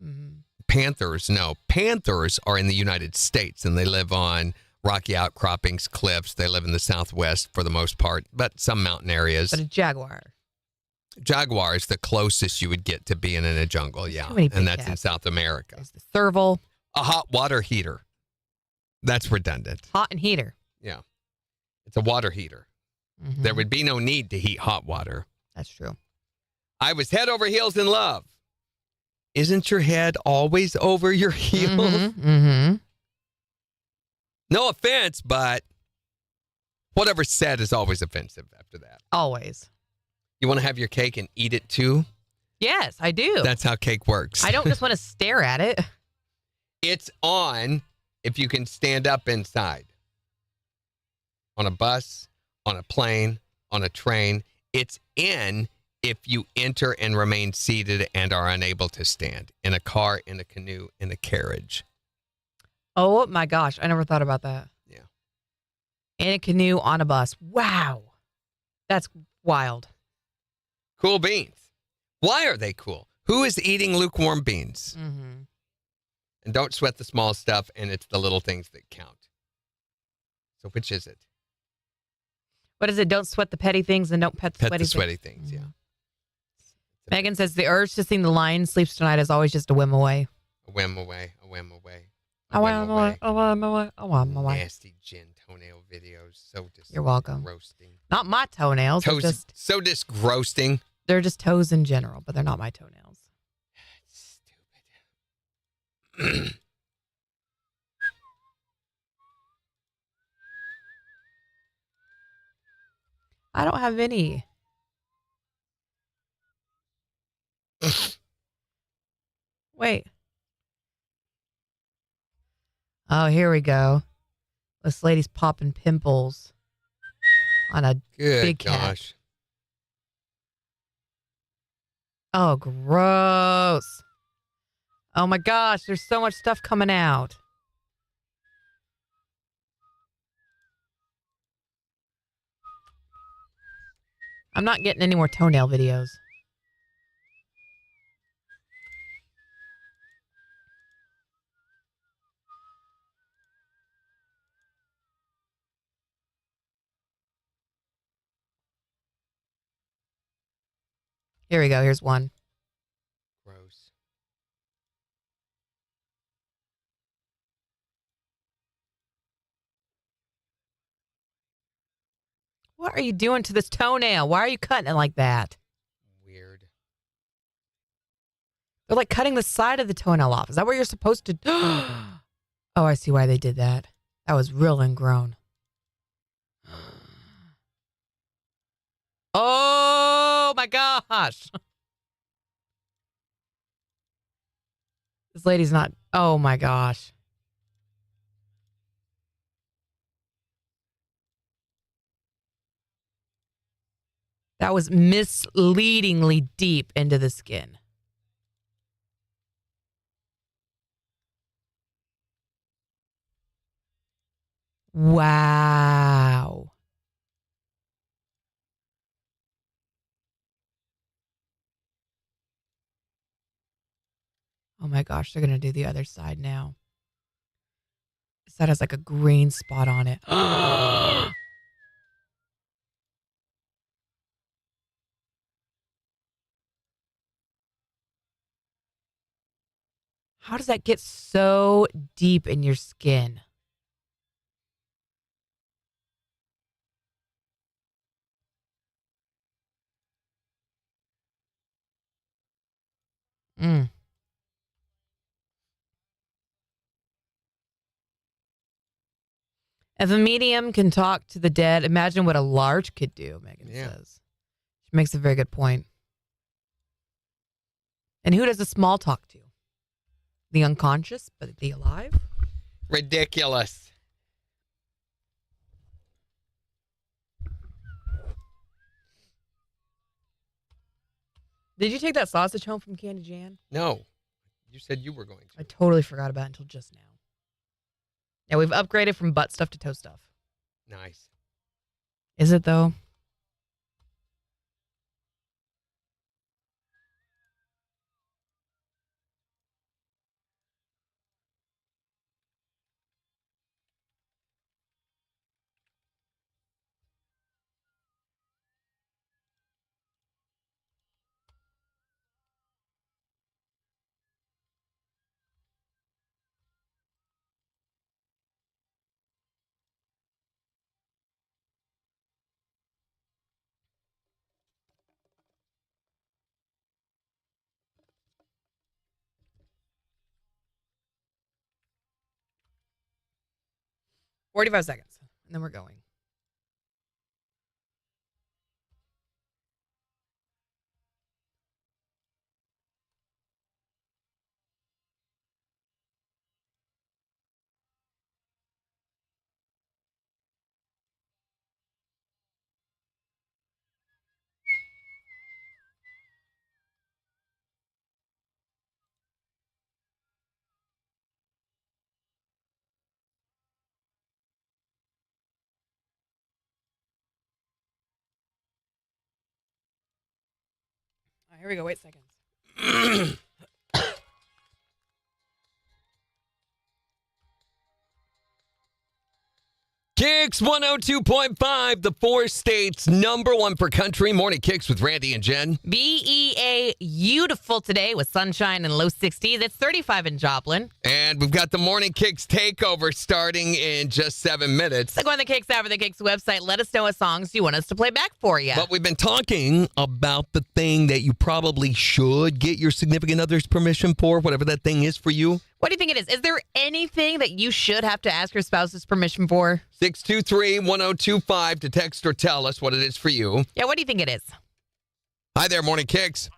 Mm-hmm. Panthers, no. Panthers are in the United States, and they live on rocky outcroppings, cliffs. They live in the Southwest for the most part, but some mountain areas. But a jaguar. Jaguar is the closest you would get to being in a jungle, yeah. Too many big And that's in cats. South America. There's the serval. A hot water heater. That's redundant. Hot and heater. Yeah. It's a water heater. Mm-hmm. There would be no need to heat hot water. That's true. I was head over heels in love. Isn't your head always over your heels? Mm-hmm. Mm-hmm. No offense, but whatever's said is always offensive after that. Always. You want to have your cake and eat it too? Yes, I do. That's how cake works. I don't just want to stare at it. It's on if you can stand up inside. On a bus, on a plane, on a train. It's in if you enter and remain seated and are unable to stand. In a car, in a canoe, in a carriage. Oh my gosh, I never thought about that. Yeah. In a canoe, on a bus. Wow. That's wild. Cool beans. Why are they cool? Who is eating lukewarm beans? Mm-hmm. And don't sweat the small stuff, and it's the little things that count. So which is it? What is it? Don't sweat the petty things and don't pet the Pet sweaty the sweaty things, yeah. Megan says the urge to sing The Lion Sleeps Tonight is always just a whim away. A whim away, a whim away. A whim away, a whim away, a whim away. Nasty gin toenail videos. So disgusting. You're welcome. Roasting. Not my toenails. Toes, They're just, so disgrossing. they're just toes in general, but they're not my toenails. Stupid. I don't have any. Wait. Oh, here we go. This lady's popping pimples on a Good big cat. gosh. Oh, gross. Oh my gosh, there's so much stuff coming out. I'm not getting any more toenail videos. Here we go. Here's one. Gross. What are you doing to this toenail? Why are you cutting it like that? Weird. They're like cutting the side of the toenail off. Is that what you're supposed to do? Oh, I see why they did that. That was real ingrown. Oh my gosh. This lady's not. Oh my gosh. That was misleadingly deep into the skin. Wow. Oh my gosh, they're going to do the other side now. This side has like a green spot on it. How does that get so deep in your skin? Mm. If a medium can talk to the dead, imagine what a large could do, Megan says. She makes a very good point. And who does the small talk to? The unconscious, but the alive? Ridiculous. Did you take that sausage home from Candy Jan? No. You said you were going to. I totally forgot about it until just now. Yeah, we've upgraded from butt stuff to toe stuff. Nice. Is it though? $45 seconds, and then we're going. All right, here we go. Wait seconds. KIX 102.5, the 4 states number 1 for country. Morning KIX with Randy and Jen. BEA, beautiful today with sunshine and low 60s. It's 35 in Joplin. And we've got the Morning KIX takeover starting in just 7 minutes. So go on the KIX app or the KIX website. Let us know what songs you want us to play back for you. But we've been talking about the thing that you probably should get your significant other's permission for, whatever that thing is for you. What do you think it is? Is there anything that you should have to ask your spouse's permission for? 623-1025 to text or tell us what it is for you. Yeah, what do you think it is? Hi there, Morning KIX.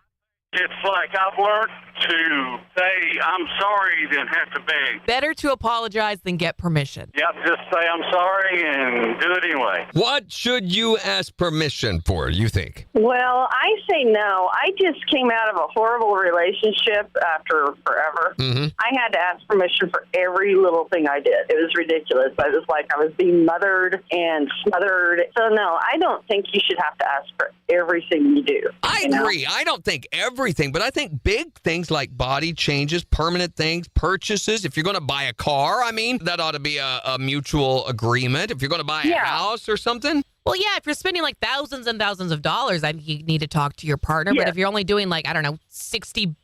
It's like I've learned to say I'm sorry than have to beg. Better to apologize than get permission. Yep, just say I'm sorry and do it anyway. What should you ask permission for, you think? Well, I say no. I just came out of a horrible relationship after forever. Mm-hmm. I had to ask permission for every little thing I did. It was ridiculous. I was like, I was being mothered and smothered. So, no, I don't think you should have to ask for everything you do. I agree. I don't think everything, but I think big things like body changes, permanent things, purchases. If you're going to buy a car, I mean, that ought to be a mutual agreement. If you're going to buy a house or something. Well, yeah, if you're spending like thousands and thousands of dollars, I think you need to talk to your partner. But if you're only doing like, I don't know, $60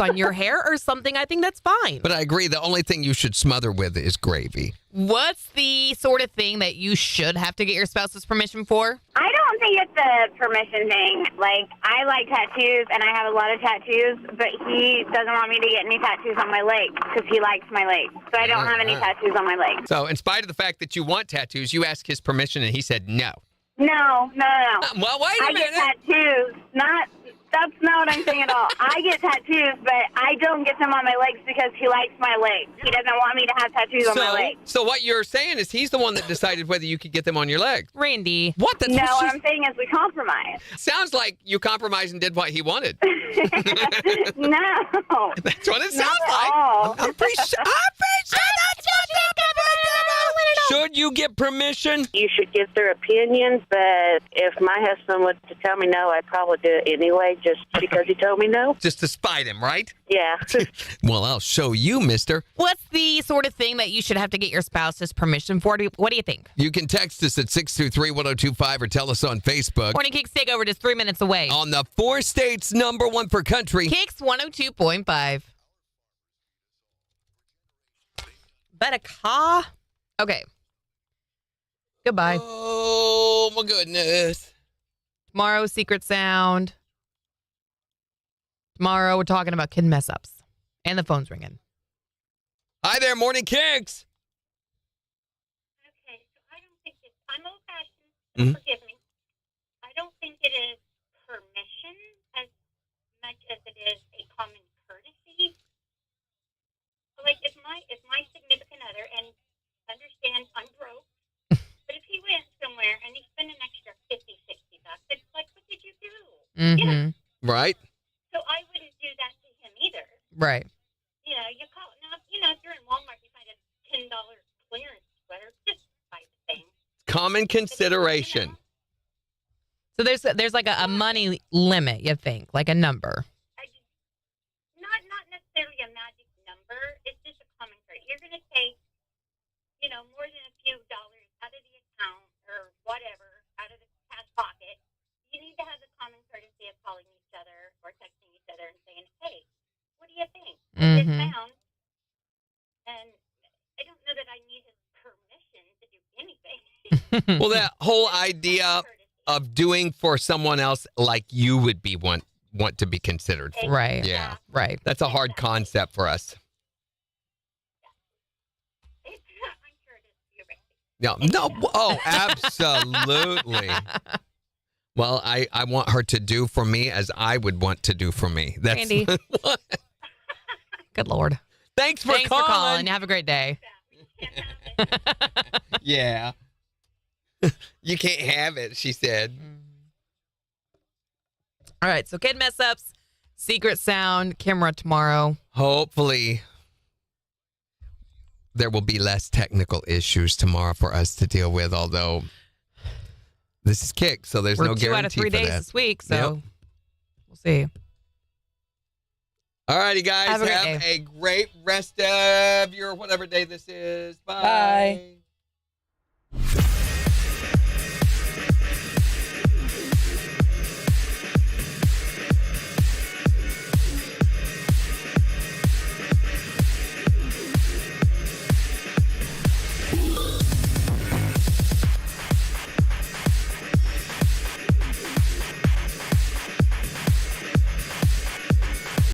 on your hair or something, I think that's fine. But I agree. The only thing you should smother with is gravy. What's the sort of thing that you should have to get your spouse's permission for? I don't think it's a permission thing. Like, I like tattoos, and I have a lot of tattoos, but he doesn't want me to get any tattoos on my legs because he likes my legs. So I don't have any tattoos on my legs. So in spite of the fact that you want tattoos, you asked his permission and he said no. No. Well, wait a minute. I get tattoos. That's not what I'm saying at all. I get tattoos, but I don't get them on my legs because he likes my legs. He doesn't want me to have tattoos on my legs. So what you're saying is he's the one that decided whether you could get them on your legs. Randy. What? That's No, what what I'm saying is we compromise. sounds like you compromised and did what he wanted. No. That's what it sounds Not at like. all. I'm pretty sure that's what Should you get permission? You should get their opinion, but if my husband was to tell me no, I'd probably do it anyway just because he told me no. Just to spite him, right? Yeah. Well, I'll show you, mister. What's the sort of thing that you should have to get your spouse's permission for? What do you think? You can text us at 623-1025 or tell us on Facebook. Morning KIX Takeover just 3 minutes away. On the 4 states number 1 for country. KIX 102.5. Bet a car? Okay. Goodbye. Oh, my goodness. Tomorrow, Secret Sound. Tomorrow, we're talking about kid mess ups. And the phone's ringing. Hi there, Morning KIX. Okay, so I don't think it's, I'm old-fashioned, Mhm. forgive me. I don't think it is permission as much as it is a common courtesy. Like, if my significant other, and understand I'm broke, but if he went somewhere and he spent an extra $50, $60, it's like, what did you do? Mm-hmm. Right. So I wouldn't do that to him either. Right. You know, you call, now, you know, if you're in Walmart, you find a $10 clearance common consideration. So there's like a money limit, you think, like a number. Not necessarily a magic number. It's just a common credit. You're going to take, more than a few dollars out of the account or whatever, out of the cash pocket. You need to have the common courtesy of calling each other or texting each other and saying, hey, what do you think? What's this sound? And I don't know that I need his permission to do anything. Well, that whole idea of doing for someone else like you would be want to be considered for. Right. Yeah. Right. That's a hard concept for us. No. Oh, absolutely. Well, I want her to do for me as I would want to do for me. That's Randy. Good Lord. Thanks for calling. Have a great day. Yeah. You can't have it, she said. All right. So kid mess ups, secret sound, camera tomorrow. Hopefully, there will be less technical issues tomorrow for us to deal with, although this is KIX, so there's We're no 2 out of guarantee 3 for days that. this week, so Yep. we'll see. All righty, guys. Have a great Have day. a great rest of your whatever day this is. Bye. Bye.